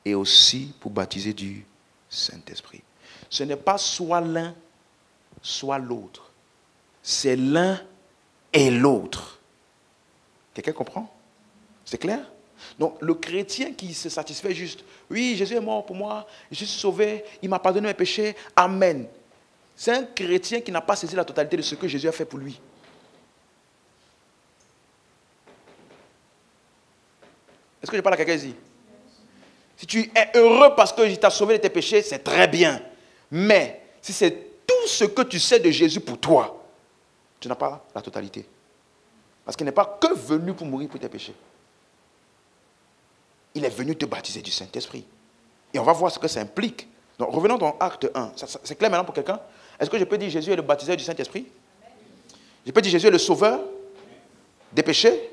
et aussi pour baptiser du Saint-Esprit. Ce n'est pas soit l'un, soit l'autre. C'est l'un et l'autre. Quelqu'un comprend? C'est clair? Donc, le chrétien qui se satisfait juste, oui, Jésus est mort pour moi, je suis sauvé, il m'a pardonné mes péchés, amen. C'est un chrétien qui n'a pas saisi la totalité de ce que Jésus a fait pour lui. Est-ce que je parle à quelqu'un ici? Si tu es heureux parce que il t'a sauvé de tes péchés, c'est très bien. Mais si c'est tout ce que tu sais de Jésus pour toi, tu n'as pas la totalité. Parce qu'il n'est pas que venu pour mourir pour tes péchés. Il est venu te baptiser du Saint-Esprit. Et on va voir ce que ça implique. Donc revenons dans Acte 1. C'est clair maintenant pour quelqu'un? Est-ce que je peux dire Jésus est le baptiseur du Saint-Esprit? Je peux dire Jésus est le sauveur des péchés?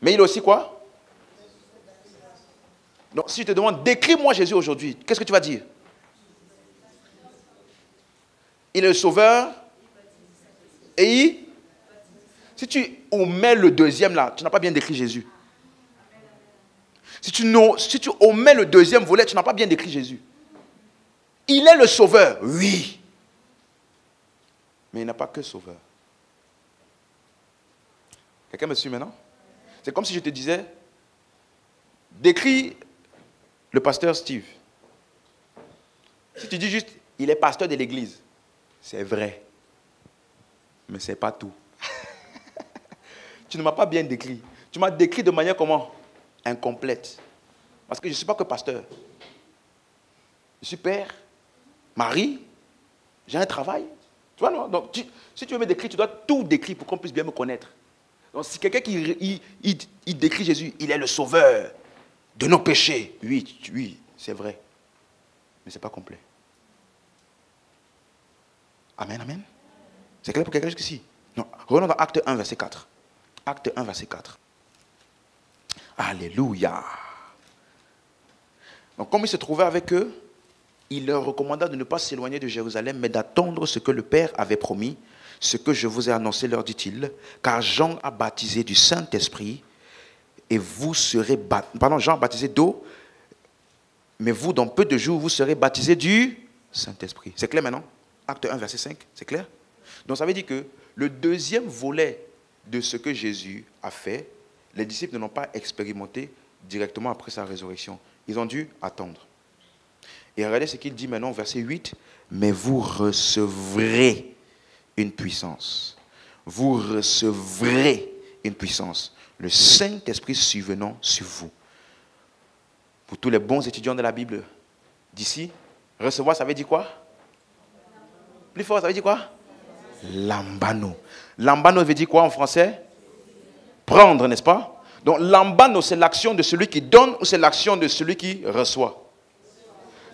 Mais il est aussi quoi? Donc si je te demande, décris-moi Jésus aujourd'hui, qu'est-ce que tu vas dire? Il est le sauveur et si tu omets le deuxième là, tu n'as pas bien décrit Jésus. Si tu omets le deuxième volet, tu n'as pas bien décrit Jésus. Il est le sauveur, oui. Mais il n'a pas que sauveur. Quelqu'un me suit maintenant? C'est comme si je te disais, décris le pasteur Steve. Si tu dis juste, il est pasteur de l'église, c'est vrai. Mais ce n'est pas tout. Tu ne m'as pas bien décrit. Tu m'as décrit de manière comment? Incomplète. Parce que je ne suis pas que pasteur. Je suis père, mari, j'ai un travail. Tu vois, non? Donc, si tu veux me décrire, tu dois tout décrire pour qu'on puisse bien me connaître. Donc, si quelqu'un qui il décrit Jésus, il est le sauveur de nos péchés. Oui, c'est vrai. Mais ce n'est pas complet. Amen, amen. C'est clair pour quelqu'un jusqu'ici? Non. Revenons dans Acte 1, verset 4. Acte 1, verset 4. Alléluia. Donc, comme il se trouvait avec eux, il leur recommanda de ne pas s'éloigner de Jérusalem, mais d'attendre ce que le Père avait promis, ce que je vous ai annoncé, leur dit-il, car Jean a baptisé du Saint-Esprit, et vous serez Jean a baptisé d'eau, mais vous, dans peu de jours, vous serez baptisés du Saint-Esprit. C'est clair maintenant? Acte 1, verset 5, c'est clair? Donc ça veut dire que le deuxième volet de ce que Jésus a fait, les disciples ne l'ont pas expérimenté directement après sa résurrection. Ils ont dû attendre. Et regardez ce qu'il dit maintenant, verset 8. Mais vous recevrez une puissance. Vous recevrez une puissance. Le Saint-Esprit survenant sur vous. Pour tous les bons étudiants de la Bible d'ici, recevoir, ça veut dire quoi? Plus fort, ça veut dire quoi? Lambano. Lambano veut dire quoi en français? Prendre, n'est-ce pas? Donc lambano, c'est l'action de celui qui donne ou c'est l'action de celui qui reçoit?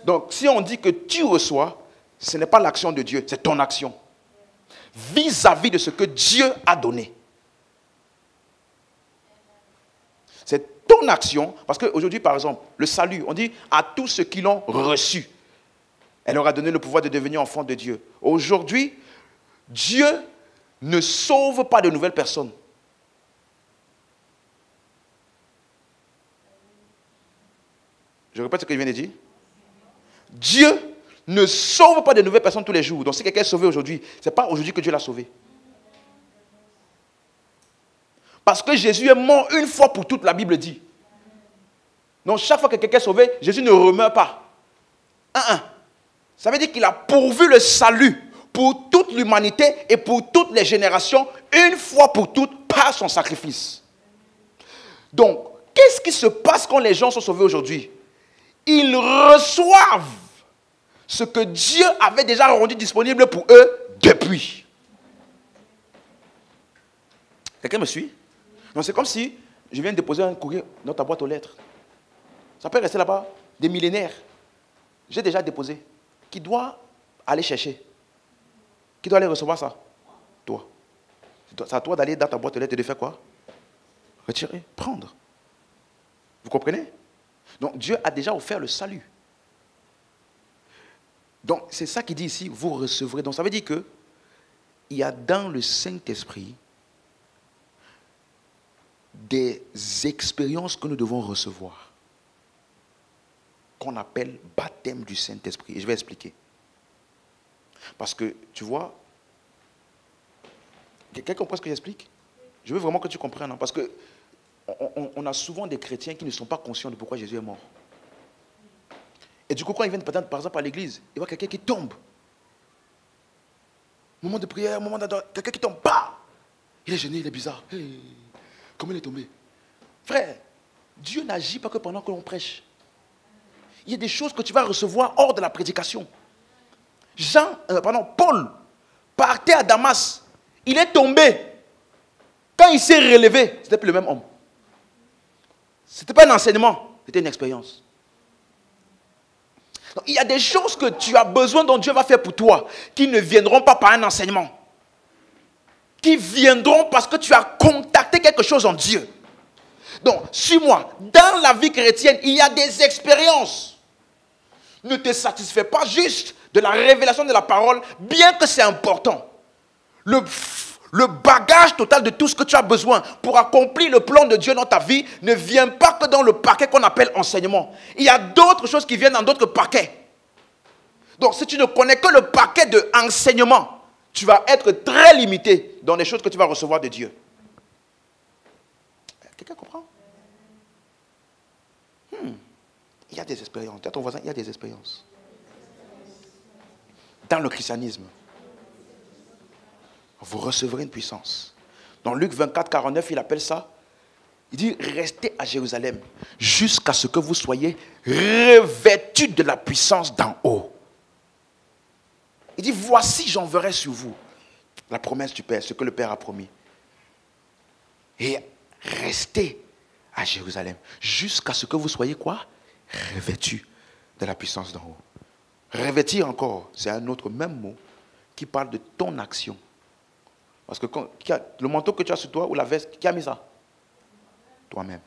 Donc si on dit que tu reçois, ce n'est pas l'action de Dieu, c'est ton action. Vis-à-vis de ce que Dieu a donné. C'est ton action, parce qu'aujourd'hui, par exemple, le salut, on dit à tous ceux qui l'ont reçu, elle leur a donné le pouvoir de devenir enfants de Dieu. Aujourd'hui, Dieu ne sauve pas de nouvelles personnes. Je répète ce que je viens de dire. Dieu ne sauve pas de nouvelles personnes tous les jours. Donc si quelqu'un est sauvé aujourd'hui, ce n'est pas aujourd'hui que Dieu l'a sauvé. Parce que Jésus est mort une fois pour toutes, la Bible dit. Donc chaque fois que quelqu'un est sauvé, Jésus ne remeurt pas. Ça veut dire qu'il a pourvu le salut pour toute l'humanité et pour toutes les générations, une fois pour toutes, par son sacrifice. Donc, qu'est-ce qui se passe quand les gens sont sauvés aujourd'hui? Ils reçoivent ce que Dieu avait déjà rendu disponible pour eux depuis. Quelqu'un me suit? Donc c'est comme si je viens de déposer un courrier dans ta boîte aux lettres. Ça peut rester là-bas des millénaires. J'ai déjà déposé. Qui doit aller chercher? Qui doit aller recevoir ça? Toi. C'est à toi d'aller dans ta boîte aux lettres et de faire quoi? Retirer, prendre. Vous comprenez? Donc Dieu a déjà offert le salut. Donc c'est ça qu'il dit ici, vous recevrez. Donc ça veut dire que il y a dans le Saint-Esprit des expériences que nous devons recevoir, qu'on appelle baptême du Saint-Esprit. Et je vais expliquer. Parce que, tu vois, quelqu'un comprend ce que j'explique? Je veux vraiment que tu comprennes. Hein, parce que on a souvent des chrétiens qui ne sont pas conscients de pourquoi Jésus est mort. Et du coup, quand ils viennent par exemple à l'église, ils voient quelqu'un qui tombe. Moment de prière, moment d'adoration, quelqu'un qui tombe, bah! Il est gêné, il est bizarre. Hey, comment il est tombé? Frère, Dieu n'agit pas que pendant que l'on prêche. Il y a des choses que tu vas recevoir hors de la prédication. Paul partait à Damas. Il est tombé. Quand il s'est relevé, ce n'était plus le même homme. Ce n'était pas un enseignement, c'était une expérience. Donc, il y a des choses que tu as besoin dont Dieu va faire pour toi, qui ne viendront pas par un enseignement. Qui viendront parce que tu as contacté quelque chose en Dieu. Donc, suis-moi, dans la vie chrétienne, il y a des expériences. Ne te satisfais pas juste de la révélation de la parole, bien que c'est important. Le bagage total de tout ce que tu as besoin pour accomplir le plan de Dieu dans ta vie ne vient pas que dans le paquet qu'on appelle enseignement. Il y a d'autres choses qui viennent dans d'autres paquets. Donc si tu ne connais que le paquet de enseignement, tu vas être très limité dans les choses que tu vas recevoir de Dieu. Quelqu'un comprend? Il y a des expériences. Dis à ton voisin, il y a des expériences. Dans le christianisme, vous recevrez une puissance. Dans Luc 24, 49, il appelle ça, il dit, restez à Jérusalem jusqu'à ce que vous soyez revêtus de la puissance d'en haut. Il dit, voici, j'enverrai sur vous la promesse du Père, ce que le Père a promis. Et restez à Jérusalem jusqu'à ce que vous soyez quoi? Revêtus de la puissance d'en haut. Revêtir encore, c'est un autre même mot qui parle de ton action. Parce que le manteau que tu as sur toi ou la veste, qui a mis ça? Toi-même.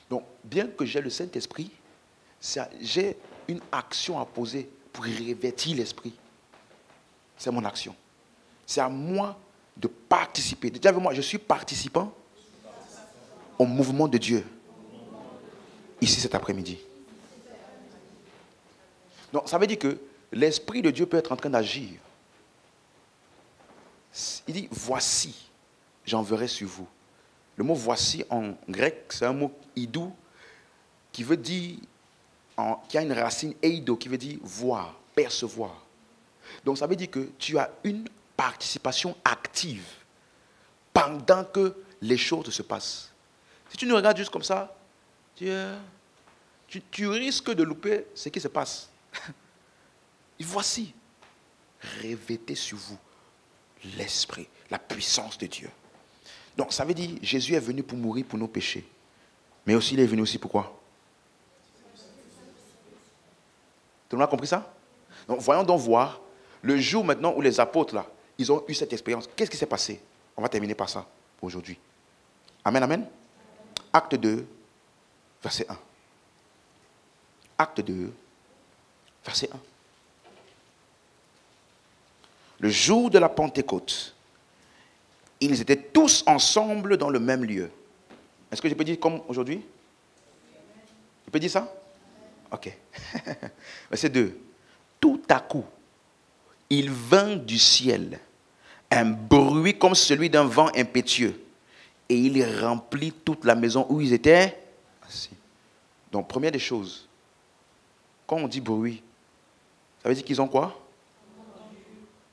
Donc, bien que j'ai le Saint-Esprit, j'ai une action à poser pour revêtir l'Esprit. C'est mon action. C'est à moi de participer. Dites avec moi, je suis participant au mouvement de Dieu. Ici cet après-midi. Donc, ça veut dire que l'Esprit de Dieu peut être en train d'agir. Il dit, voici, j'enverrai sur vous. Le mot voici en grec, c'est un mot idou qui veut dire, qui a une racine eido, qui veut dire voir, percevoir. Donc ça veut dire que tu as une participation active pendant que les choses se passent. Si tu nous regardes juste comme ça, tu risques de louper ce qui se passe. Et voici, revêtez sur vous l'Esprit, la puissance de Dieu. Donc ça veut dire, Jésus est venu pour mourir pour nos péchés. Mais aussi, il est venu aussi pour quoi? Tout le monde a compris ça? Donc voyons donc voir, le jour maintenant où les apôtres, là, ils ont eu cette expérience. Qu'est-ce qui s'est passé? On va terminer par ça, pour aujourd'hui. Amen, amen. Acte 2, verset 1. Acte 2, verset 1. Le jour de la Pentecôte, ils étaient tous ensemble dans le même lieu. Est-ce que je peux dire comme aujourd'hui? Je peux dire ça? Ok. Verset 2. Tout à coup, il vint du ciel un bruit comme celui d'un vent impétueux. Et il remplit toute la maison où ils étaient assis. Donc, première des choses, quand on dit bruit, ça veut dire qu'ils ont quoi?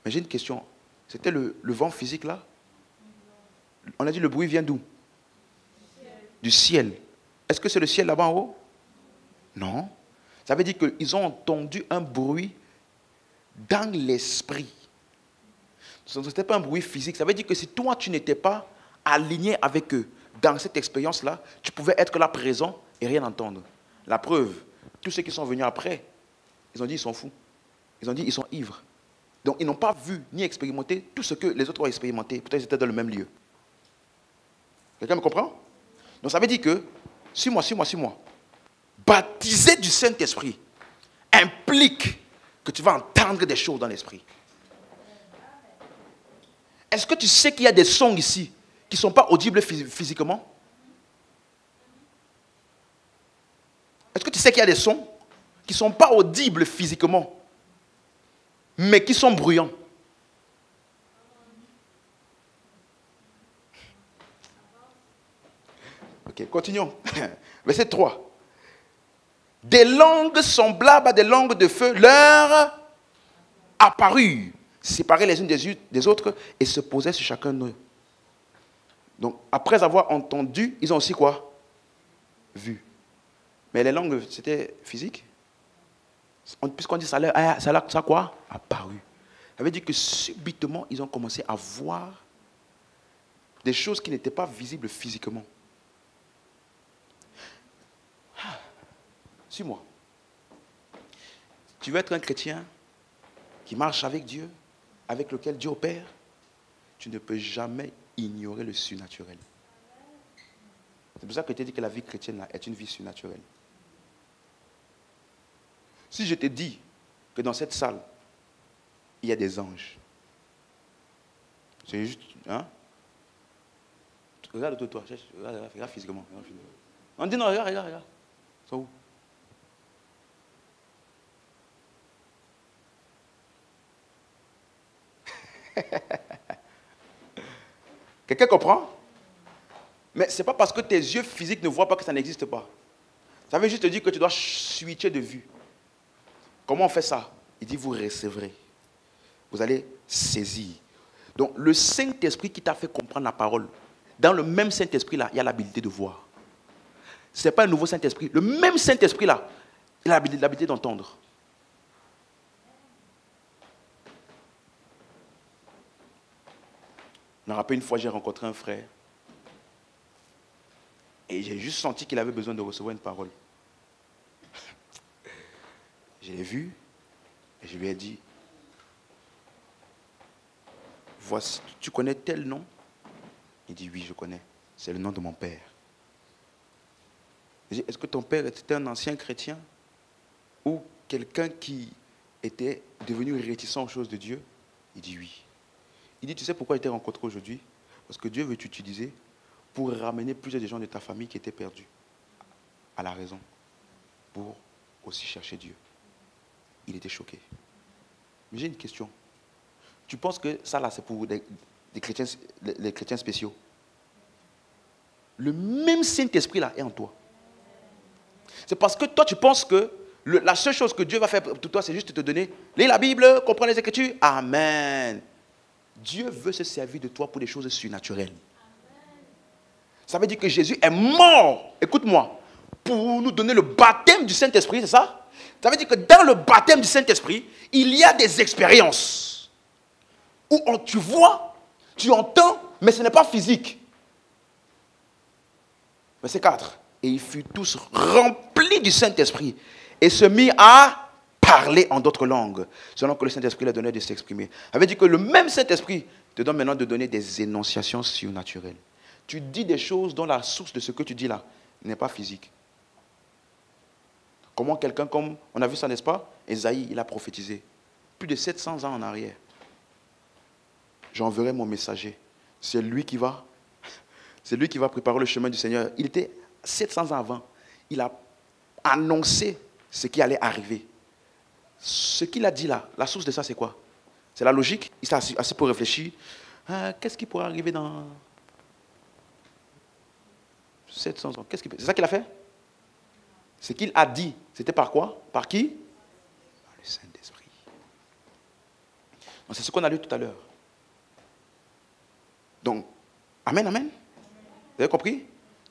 Mais j'ai une question. C'était le vent physique là? On a dit le bruit vient d'où? Du ciel. Est-ce que c'est le ciel là-bas en haut? Non. Ça veut dire qu'ils ont entendu un bruit dans l'esprit. Ce n'était pas un bruit physique. Ça veut dire que si toi, tu n'étais pas aligné avec eux dans cette expérience-là, tu pouvais être là présent et rien entendre. La preuve, tous ceux qui sont venus après, ils ont dit ils sont fous. Ils ont dit ils sont ivres. Donc ils n'ont pas vu ni expérimenté tout ce que les autres ont expérimenté. Pourtant ils étaient dans le même lieu. Quelqu'un me comprend? Donc ça veut dire que, suis-moi, baptisé du Saint-Esprit implique que tu vas entendre des choses dans l'esprit. Est-ce que tu sais qu'il y a des sons ici qui ne sont pas audibles physiquement? Est-ce que tu sais qu'il y a des sons qui ne sont pas audibles physiquement, mais qui sont bruyants? Ok, continuons. Verset 3. Des langues semblables à des langues de feu leur apparurent, séparées les unes des autres, et se posaient sur chacun d'eux. Donc, après avoir entendu, ils ont aussi quoi? Vu. Mais les langues, c'était physique. Puisqu'on dit ça a quoi? Apparu. Ça veut dire que subitement, ils ont commencé à voir des choses qui n'étaient pas visibles physiquement. Suis-moi. Tu veux être un chrétien qui marche avec Dieu, avec lequel Dieu opère, tu ne peux jamais ignorer le surnaturel. C'est pour ça que je t'ai dit que la vie chrétienne là, est une vie surnaturelle. Si je te dis que dans cette salle, il y a des anges, c'est juste, hein? Regarde autour de toi, regarde physiquement. On dit non, regarde. Ils sont où? Quelqu'un comprend? Mais ce n'est pas parce que tes yeux physiques ne voient pas que ça n'existe pas. Ça veut juste dire que tu dois switcher de vue. Comment on fait ça? Il dit, vous recevrez. Vous allez saisir. Donc, le Saint-Esprit qui t'a fait comprendre la parole, dans le même Saint-Esprit-là, il y a l'habilité de voir. Ce n'est pas un nouveau Saint-Esprit. Le même Saint-Esprit-là, il a l'habilité d'entendre. Je me rappelle une fois, j'ai rencontré un frère. Et j'ai juste senti qu'il avait besoin de recevoir une parole. Je l'ai vu et je lui ai dit, voici, tu connais tel nom? Il dit, oui, je connais. C'est le nom de mon père. J'ai dit, est-ce que ton père était un ancien chrétien ou quelqu'un qui était devenu réticent aux choses de Dieu? Il dit, oui. Il dit, tu sais pourquoi il t'a rencontré aujourd'hui? Parce que Dieu veut t'utiliser pour ramener plusieurs des gens de ta famille qui étaient perdus à la raison, pour aussi chercher Dieu. Il était choqué. Mais j'ai une question. Tu penses que ça là, c'est pour les chrétiens spéciaux? Le même Saint-Esprit là est en toi. C'est parce que toi, tu penses que la seule chose que Dieu va faire pour toi, c'est juste te donner, lis la Bible, comprends les Écritures. Amen. Dieu veut se servir de toi pour des choses surnaturelles. Ça veut dire que Jésus est mort, écoute-moi, pour nous donner le baptême du Saint-Esprit, c'est ça? Ça veut dire que dans le baptême du Saint-Esprit, il y a des expériences où tu vois, tu entends, mais ce n'est pas physique. Verset 4. Et ils furent tous remplis du Saint-Esprit et se mirent à parler en d'autres langues, selon que le Saint-Esprit leur donnait de s'exprimer. Ça veut dire que le même Saint-Esprit te donne maintenant de donner des énonciations surnaturelles. Tu dis des choses dont la source de ce que tu dis là n'est pas physique. Comment quelqu'un comme, on a vu ça, n'est-ce pas? Ésaïe, il a prophétisé. Plus de 700 ans en arrière. J'enverrai mon messager. C'est lui qui va préparer le chemin du Seigneur. Il était 700 ans avant. Il a annoncé ce qui allait arriver. Ce qu'il a dit là, la source de ça, c'est quoi? C'est la logique. Il s'est assis pour réfléchir. Qu'est-ce qui pourrait arriver dans 700 ans? C'est ça qu'il a fait? Ce qu'il a dit, c'était par quoi? Par qui? Par le Saint-Esprit. C'est ce qu'on a lu tout à l'heure. Donc, amen, amen. Vous avez compris?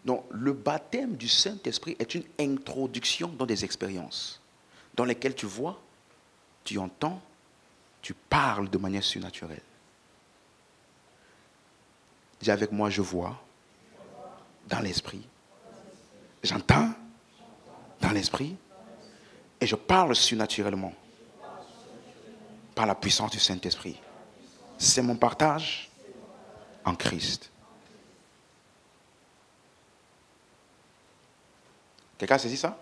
Donc, le baptême du Saint-Esprit est une introduction dans des expériences dans lesquelles tu vois, tu entends, tu parles de manière surnaturelle. Dis avec moi, je vois dans l'esprit. J'entends dans l'esprit et je parle surnaturellement par la puissance du Saint-Esprit. C'est mon partage en Christ. Quelqu'un a saisi ça?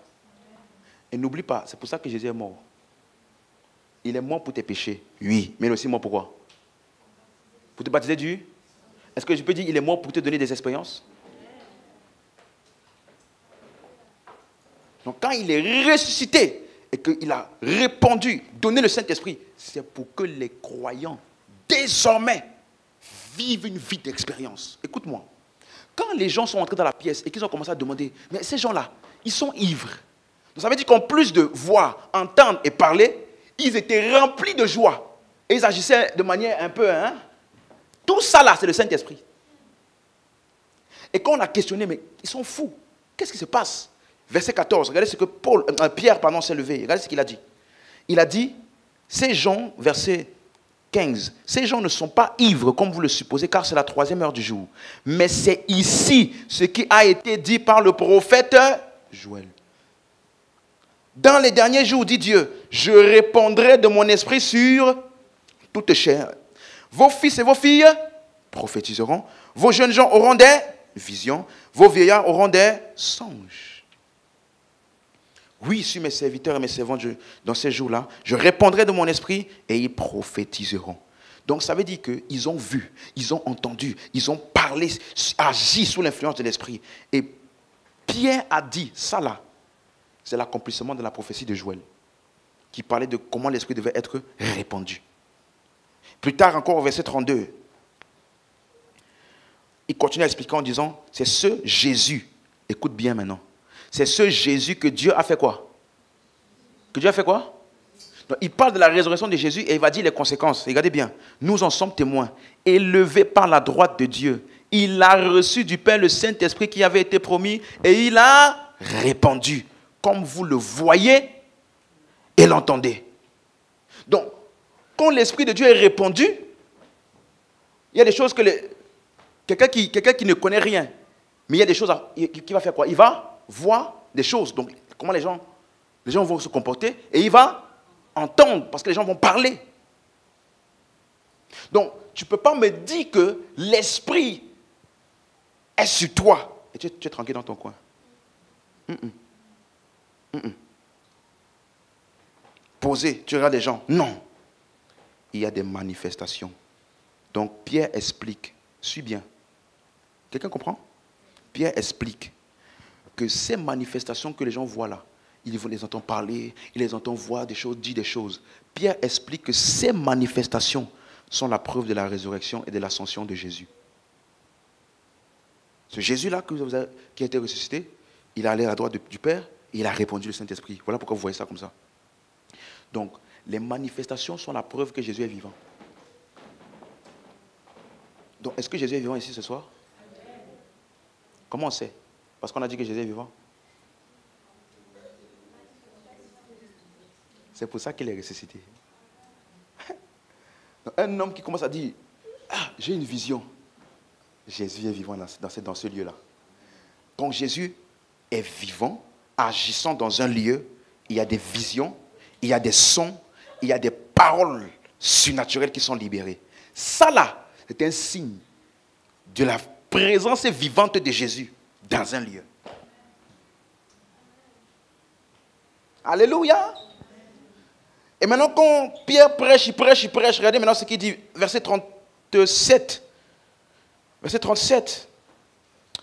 Et n'oublie pas, c'est pour ça que Jésus est mort. Il est mort pour tes péchés, oui, mais il est aussi mort pour quoi? Pour te baptiser du? Est-ce que je peux dire qu'il est mort pour te donner des expériences? Donc quand il est ressuscité et qu'il a répandu, donné le Saint-Esprit, c'est pour que les croyants, désormais, vivent une vie d'expérience. Écoute-moi, quand les gens sont entrés dans la pièce et qu'ils ont commencé à demander, mais ces gens-là, ils sont ivres. Donc ça veut dire qu'en plus de voir, entendre et parler, ils étaient remplis de joie. Et ils agissaient de manière un peu... Tout ça là, c'est le Saint-Esprit. Et quand on a questionné, mais ils sont fous. Qu'est-ce qui se passe? Verset 14, regardez ce que Pierre s'est levé. Regardez ce qu'il a dit. Il a dit, ces gens, verset 15, ces gens ne sont pas ivres comme vous le supposez, car c'est la 3e heure du jour. Mais c'est ici ce qui a été dit par le prophète Joël. Dans les derniers jours, dit Dieu, je répandrai de mon esprit sur toute chair. Vos fils et vos filles prophétiseront. Vos jeunes gens auront des visions. Vos vieillards auront des songes. Oui, sur mes serviteurs et mes servantes, dans ces jours-là, je répandrai de mon esprit et ils prophétiseront. Donc ça veut dire qu'ils ont vu, ils ont entendu, ils ont parlé, agi sous l'influence de l'esprit. Et Pierre a dit, ça là, c'est l'accomplissement de la prophétie de Joël, qui parlait de comment l'esprit devait être répandu. Plus tard encore au verset 32, il continue à expliquer en disant, c'est ce Jésus, écoute bien maintenant, c'est ce Jésus que Dieu a fait quoi? Que Dieu a fait quoi? Donc, il parle de la résurrection de Jésus et il va dire les conséquences. Regardez bien, nous en sommes témoins, élevé par la droite de Dieu. Il a reçu du Père le Saint-Esprit qui avait été promis et il a répandu, comme vous le voyez et l'entendez. Donc, quand l'Esprit de Dieu est répandu, il y a des choses que quelqu'un qui ne connaît rien, mais il y a des choses qui va faire quoi? Il va voir des choses. Donc, comment les gens vont se comporter et il va entendre parce que les gens vont parler. Donc, tu ne peux pas me dire que l'Esprit est sur toi et tu es tranquille dans ton coin. Posé, tu regardes les gens. Non. Il y a des manifestations. Donc, Pierre explique. Suis bien. Quelqu'un comprend? Pierre explique que ces manifestations que les gens voient là, ils les entendent parler, ils les entendent voir des choses, dire des choses. Pierre explique que ces manifestations sont la preuve de la résurrection et de l'ascension de Jésus. Ce Jésus-là qui a été ressuscité, il est allé à la droite du Père et il a répandu le Saint-Esprit. Voilà pourquoi vous voyez ça comme ça. Donc, les manifestations sont la preuve que Jésus est vivant. Donc, est-ce que Jésus est vivant ici ce soir? Comment on sait? Parce qu'on a dit que Jésus est vivant. C'est pour ça qu'il est ressuscité. Un homme qui commence à dire, ah, j'ai une vision. Jésus est vivant dans ce lieu-là. Quand Jésus est vivant, agissant dans un lieu, il y a des visions, il y a des sons, il y a des paroles surnaturelles qui sont libérées. Ça là, c'est un signe de la présence vivante de Jésus dans un lieu. Alléluia. Et maintenant, quand Pierre prêche, il prêche. Regardez maintenant ce qu'il dit, verset 37. Verset 37.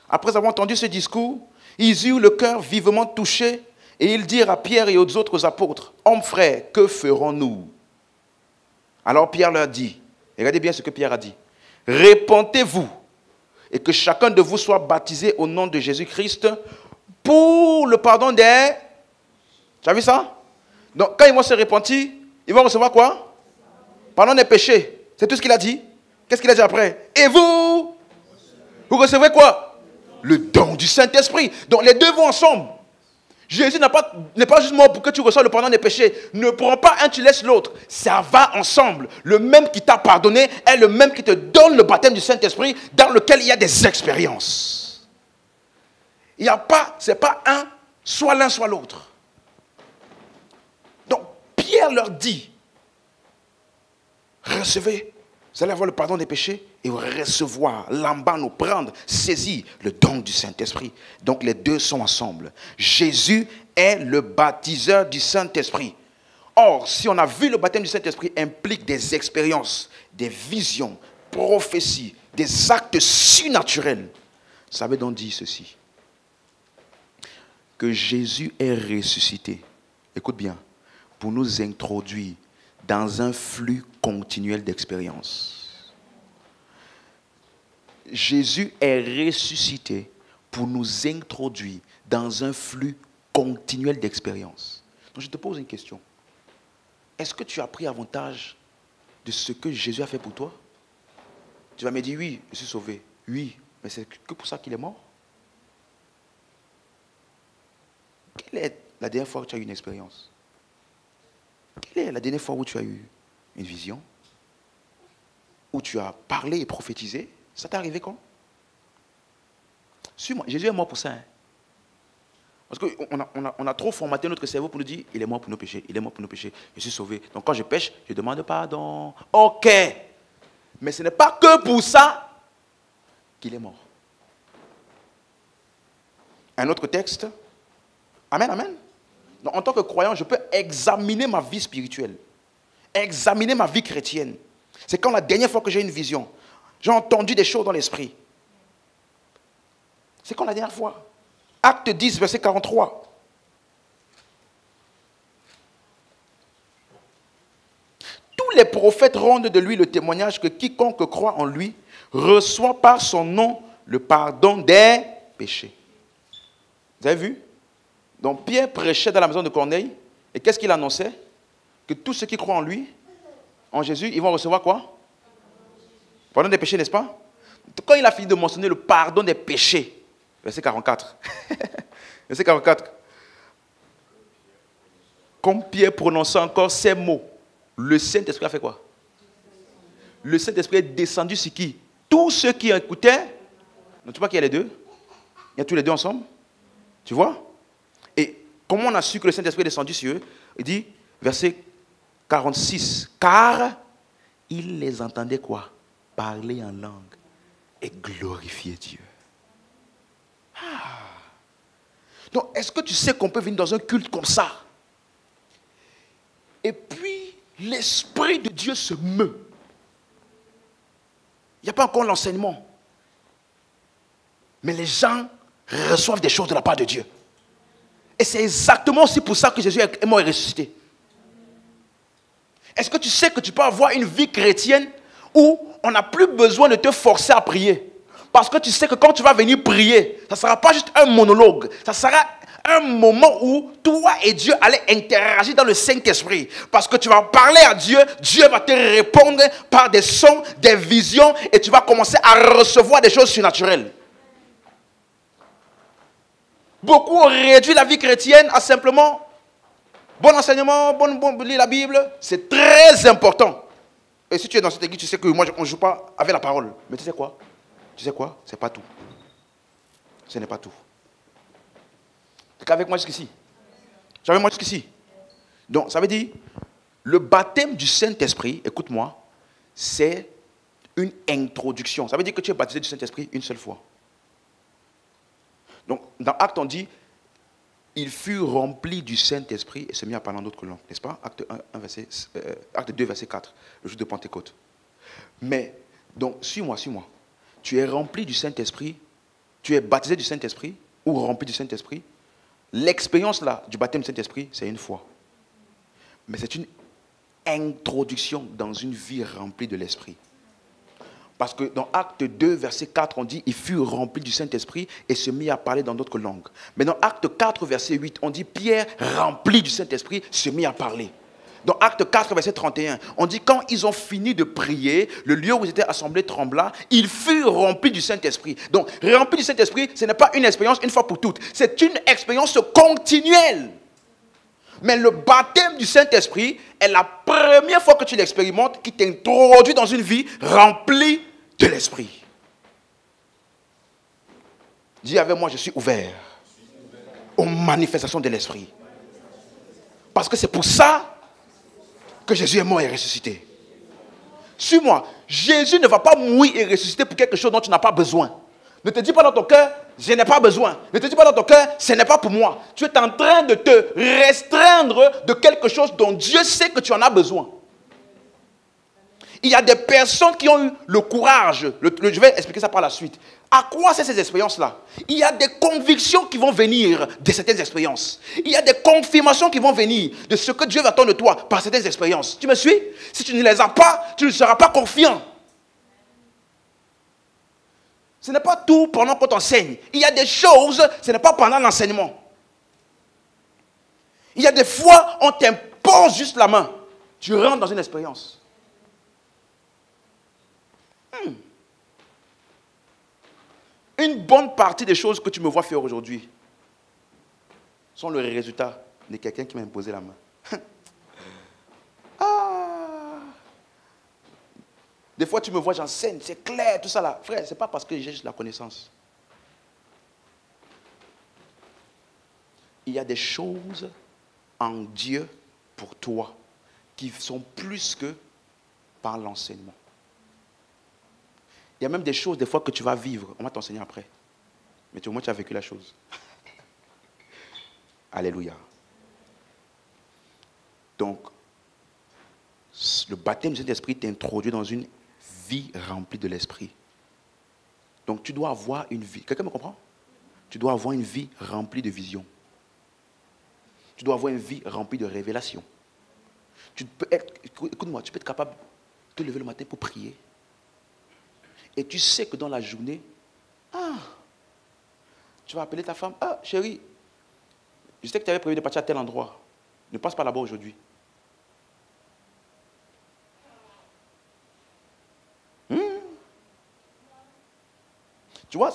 Après avoir entendu ce discours, ils eurent le cœur vivement touché et ils dirent à Pierre et aux autres apôtres, « Hommes frères, que ferons-nous » Alors Pierre leur dit, regardez bien ce que Pierre a dit, « Répentez-vous et que chacun de vous soit baptisé au nom de Jésus-Christ pour le pardon des... » Tu as vu ça? Donc, quand ils vont se repentir, ils vont recevoir quoi? Pardon des péchés. C'est tout ce qu'il a dit. Qu'est-ce qu'il a dit après? Et vous recevez quoi? Le don du Saint-Esprit. Donc, les deux vont ensemble. Jésus n'est pas juste mort pour que tu reçoives le pardon des péchés. Ne prends pas un, tu laisses l'autre. Ça va ensemble. Le même qui t'a pardonné est le même qui te donne le baptême du Saint-Esprit dans lequel il y a des expériences. Il n'y a pas, c'est pas un, soit l'un, soit l'autre. Donc, Pierre leur dit, recevez, vous allez avoir le pardon des péchés et recevoir, lambano, prendre, saisir le don du Saint-Esprit. Donc, les deux sont ensemble. Jésus est le baptiseur du Saint-Esprit. Or, si on a vu le baptême du Saint-Esprit implique des expériences, des visions, prophéties, des actes surnaturels, ça veut donc dire ceci, que Jésus est ressuscité. Écoute bien. Pour nous introduire dans un flux continuel d'expérience. Jésus est ressuscité pour nous introduire dans un flux continuel d'expérience. Donc je te pose une question. Est-ce que tu as pris avantage de ce que Jésus a fait pour toi? Tu vas me dire, oui, je suis sauvé. Oui, mais c'est que pour ça qu'il est mort. Quelle est la dernière fois que tu as eu une expérience? Quelle est la dernière fois où tu as eu une vision? Où tu as parlé et prophétisé? Ça t'est arrivé quand? Suis-moi, Jésus est mort pour ça. Hein? Parce qu'on a trop formaté notre cerveau pour nous dire, il est mort pour nos péchés, il est mort pour nos péchés, je suis sauvé. Donc quand je pêche, je demande pardon. Ok. Mais ce n'est pas que pour ça qu'il est mort. Un autre texte. Amen, amen. Donc, en tant que croyant, je peux examiner ma vie spirituelle, examiner ma vie chrétienne. C'est quand la dernière fois que j'ai une vision, j'ai entendu des choses dans l'esprit. C'est quand la dernière fois? Acte 10, verset 43. Tous les prophètes rendent de lui le témoignage que quiconque croit en lui reçoit par son nom le pardon des péchés. Vous avez vu? Donc Pierre prêchait dans la maison de Corneille. Et qu'est-ce qu'il annonçait? Que tous ceux qui croient en lui, en Jésus, ils vont recevoir quoi? Pardon des péchés, n'est-ce pas? Quand il a fini de mentionner le pardon des péchés, verset 44. Verset 44. Comme Pierre prononçait encore ces mots, le Saint-Esprit a fait quoi? Le Saint-Esprit est descendu sur qui? Tous ceux qui écoutaient. Donc, tu vois qu'il y a les deux? Il y a tous les deux ensemble? Tu vois? Et comment on a su que le Saint-Esprit est descendu sur eux? Il dit, verset 46, car il les entendait quoi? Parler en langue et glorifier Dieu. Donc, est-ce que tu sais qu'on peut venir dans un culte comme ça? Et puis, l'Esprit de Dieu se meut. Il n'y a pas encore l'enseignement. Mais les gens reçoivent des choses de la part de Dieu. Et c'est exactement aussi pour ça que Jésus est mort et ressuscité. Est-ce que tu sais que tu peux avoir une vie chrétienne où on n'a plus besoin de te forcer à prier? Parce que tu sais que quand tu vas venir prier, ça ne sera pas juste un monologue. Ça sera un moment où toi et Dieu allez interagir dans le Saint-Esprit. Parce que tu vas parler à Dieu, Dieu va te répondre par des sons, des visions, et tu vas commencer à recevoir des choses surnaturelles. Beaucoup ont réduit la vie chrétienne à simplement bon enseignement, bon lire la Bible. C'est très important. Et si tu es dans cette église, tu sais que moi, on ne joue pas avec la parole. Mais tu sais quoi? Tu sais quoi? Ce n'est pas tout. Ce n'est pas tout. Tu es avec moi jusqu'ici? Tu es avec moi jusqu'ici? Donc, ça veut dire, le baptême du Saint-Esprit, écoute-moi, c'est une introduction. Ça veut dire que tu es baptisé du Saint-Esprit une seule fois. Donc, dans Acte, on dit, il fut rempli du Saint-Esprit et se mit à parler en d'autres langues, n'est-ce pas? Acte 2, verset 4, le jour de Pentecôte. Mais, donc, suis-moi. Tu es rempli du Saint-Esprit, tu es baptisé du Saint-Esprit ou rempli du Saint-Esprit. L'expérience là du baptême du Saint-Esprit, c'est une fois. Mais c'est une introduction dans une vie remplie de l'Esprit. Parce que dans Acte 2, verset 4, on dit « Il fut rempli du Saint-Esprit et se mit à parler dans d'autres langues. » Mais dans Acte 4, verset 8, on dit « Pierre, rempli du Saint-Esprit, se mit à parler. » Dans Acte 4, verset 31, on dit « Quand ils ont fini de prier, le lieu où ils étaient assemblés trembla, il fut rempli du Saint-Esprit. » Donc, rempli du Saint-Esprit, ce n'est pas une expérience une fois pour toutes. C'est une expérience continuelle. Mais le baptême du Saint-Esprit est la première fois que tu l'expérimentes qui t'introduit dans une vie remplie de l'Esprit. Dis avec moi, je suis ouvert aux manifestations de l'Esprit. Parce que c'est pour ça que Jésus est mort et ressuscité. Suis-moi, Jésus ne va pas mourir et ressusciter pour quelque chose dont tu n'as pas besoin. Ne te dis pas dans ton cœur, je n'ai pas besoin. Ne te dis pas dans ton cœur, ce n'est pas pour moi. Tu es en train de te restreindre de quelque chose dont Dieu sait que tu en as besoin. Il y a des personnes qui ont eu le courage, je vais expliquer ça par la suite. À quoi c'est ces expériences-là? Il y a des convictions qui vont venir de certaines expériences. Il y a des confirmations qui vont venir de ce que Dieu va attendre de toi par certaines expériences. Tu me suis? Si tu ne les as pas, tu ne seras pas confiant. Ce n'est pas tout pendant qu'on t'enseigne. Il y a des choses, ce n'est pas pendant l'enseignement. Il y a des fois, on t'impose juste la main. Tu rentres dans une expérience. Une bonne partie des choses que tu me vois faire aujourd'hui sont le résultat de quelqu'un qui m'a imposé la main. Des fois, tu me vois, j'enseigne, c'est clair, tout ça là. Frère, ce n'est pas parce que j'ai juste la connaissance. Il y a des choses en Dieu pour toi qui sont plus que par l'enseignement. Il y a même des choses, des fois, que tu vas vivre. On va t'enseigner après. Mais au moins, tu as vécu la chose. Alléluia. Donc, le baptême du Saint-Esprit t'introduit dans une vie remplie de l'Esprit. Donc, tu dois avoir une vie. Quelqu'un me comprend? Tu dois avoir une vie remplie de vision. Tu dois avoir une vie remplie de révélation. Écoute-moi, tu peux être capable de te lever le matin pour prier. Et tu sais que dans la journée, tu vas appeler ta femme. Ah, chérie, je sais que tu avais prévu de partir à tel endroit. Ne passe pas là-bas aujourd'hui. Tu vois,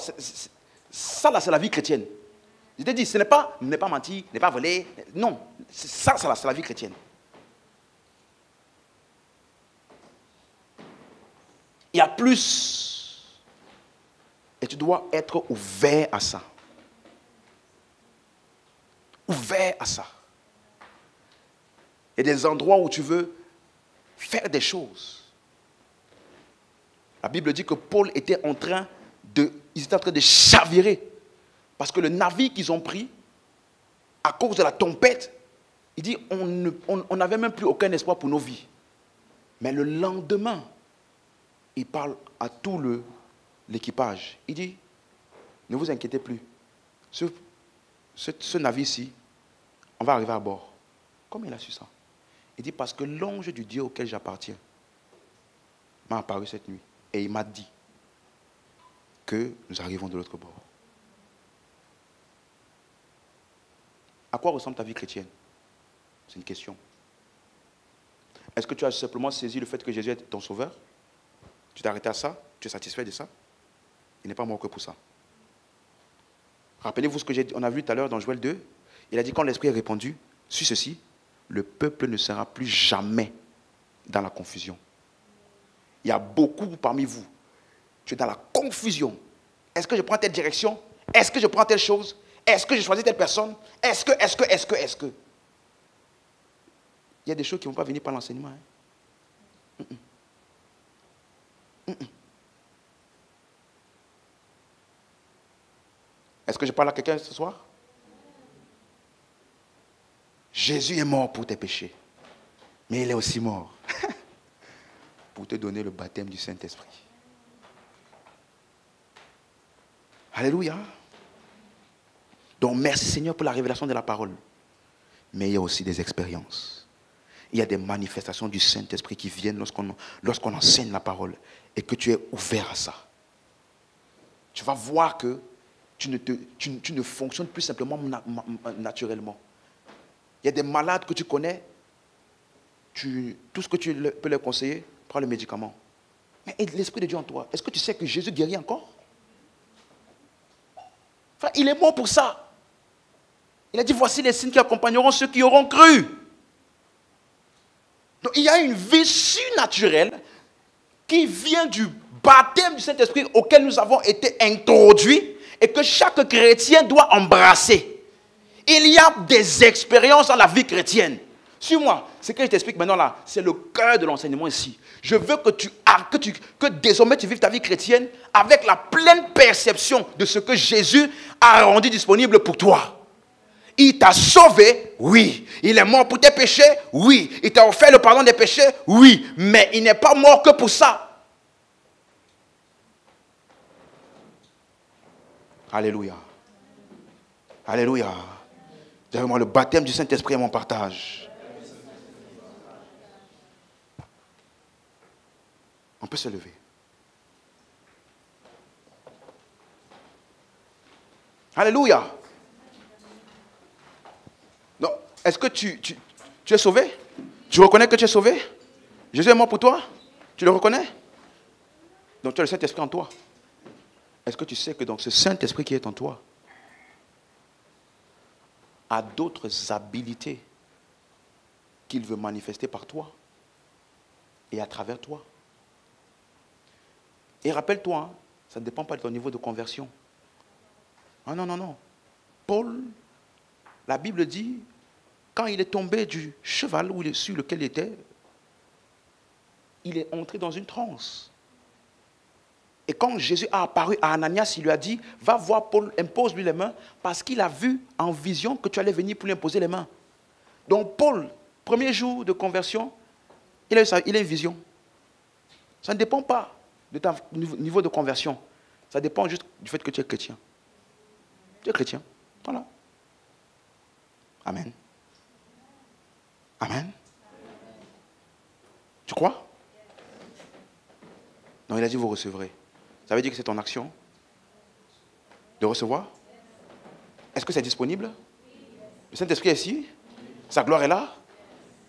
ça là, c'est la vie chrétienne. Je t'ai dit, ce n'est pas mentir, ne pas voler. Non, ça là, c'est la vie chrétienne. Il y a plus. Et tu dois être ouvert à ça. Ouvert à ça. Il y a des endroits où tu veux faire des choses. La Bible dit que Paul était en train de chavirer. Parce que le navire qu'ils ont pris, à cause de la tempête, il dit, on n'avait même plus aucun espoir pour nos vies. Mais le lendemain, il parle à tout l'équipage. Il dit, ne vous inquiétez plus. Ce navire-ci, on va arriver à bord. Comment il a su ça? Il dit, parce que l'ange du Dieu auquel j'appartiens m'a apparu cette nuit. Et il m'a dit que nous arrivons de l'autre bord. À quoi ressemble ta vie chrétienne? C'est une question. Est-ce que tu as simplement saisi le fait que Jésus est ton sauveur? Tu t'es arrêté à ça? Tu es satisfait de ça? Il n'est pas mort que pour ça. Rappelez-vous ce que on a vu tout à l'heure dans Joël 2. Il a dit, quand l'Esprit est répandu sur ceci, le peuple ne sera plus jamais dans la confusion. Il y a beaucoup parmi vous. Tu es dans la confusion. Est-ce que je prends telle direction? Est-ce que je prends telle chose? Est-ce que je choisis telle personne? Est-ce que? Il y a des choses qui ne vont pas venir par l'enseignement. Est-ce que je parle à quelqu'un ce soir? Jésus est mort pour tes péchés. Mais il est aussi mort pour te donner le baptême du Saint-Esprit. Alléluia. Donc merci Seigneur pour la révélation de la parole. Mais il y a aussi des expériences. Il y a des manifestations du Saint-Esprit qui viennent lorsqu'on enseigne la parole et que tu es ouvert à ça. Tu vas voir que tu ne fonctionnes plus simplement naturellement. Il y a des malades que tu connais, tout ce que tu peux leur conseiller, prends le médicament. Mais l'Esprit de Dieu en toi, est-ce que tu sais que Jésus guérit encore? Enfin, il est mort pour ça. Il a dit, voici les signes qui accompagneront ceux qui auront cru. Donc il y a une vie surnaturelle qui vient du baptême du Saint-Esprit auquel nous avons été introduits et que chaque chrétien doit embrasser. Il y a des expériences dans la vie chrétienne. Suis-moi, ce que je t'explique maintenant là, c'est le cœur de l'enseignement ici. Je veux que désormais tu vives ta vie chrétienne avec la pleine perception de ce que Jésus a rendu disponible pour toi. Il t'a sauvé, oui. Il est mort pour tes péchés, oui. Il t'a offert le pardon des péchés, oui. Mais il n'est pas mort que pour ça. Alléluia. Alléluia. Derrière moi, le baptême du Saint-Esprit est mon partage. On peut se lever. Alléluia. Donc, est-ce que tu es sauvé? Tu reconnais que tu es sauvé? Jésus est mort pour toi? Tu le reconnais? Donc tu as le Saint-Esprit en toi. Est-ce que tu sais que donc ce Saint-Esprit qui est en toi a d'autres habilités qu'il veut manifester par toi et à travers toi? Et rappelle-toi, hein, ça ne dépend pas de ton niveau de conversion. Ah non, non, non. Paul, la Bible dit, quand il est tombé du cheval sur lequel il était, il est entré dans une transe. Et quand Jésus a apparu à Ananias, il lui a dit, va voir Paul, impose-lui les mains, parce qu'il a vu en vision que tu allais venir pour lui imposer les mains. Donc Paul, premier jour de conversion, il a une vision. Ça ne dépend pas de ton niveau de conversion. Ça dépend juste du fait que tu es chrétien. Tu es chrétien. Voilà. Amen. Amen. Tu crois? Non, il a dit vous recevrez. Ça veut dire que c'est ton action de recevoir? Est-ce que c'est disponible? Le Saint-Esprit est ici? Sa gloire est là?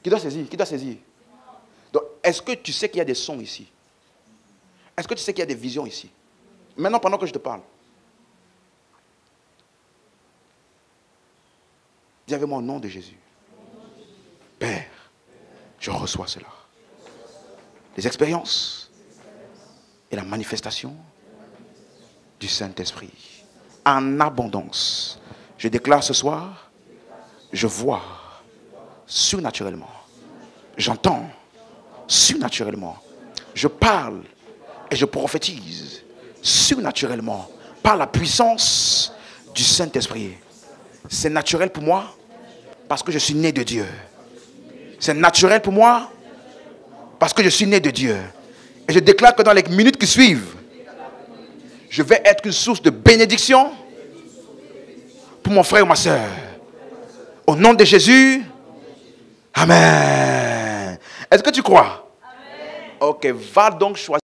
Qui doit saisir? Qui doit saisir? Donc, est-ce que tu sais qu'il y a des sons ici? Est-ce que tu sais qu'il y a des visions ici? Maintenant, pendant que je te parle. Dis avec moi au nom de Jésus. Père, je reçois cela. Les expériences et la manifestation du Saint-Esprit. En abondance. Je déclare ce soir, je vois surnaturellement. J'entends surnaturellement. Je parle et je prophétise surnaturellement par la puissance du Saint-Esprit. C'est naturel pour moi parce que je suis né de Dieu. C'est naturel pour moi parce que je suis né de Dieu. Et je déclare que dans les minutes qui suivent, je vais être une source de bénédiction pour mon frère ou ma soeur. Au nom de Jésus, Amen. Est-ce que tu crois? Amen. Ok, va donc choisir.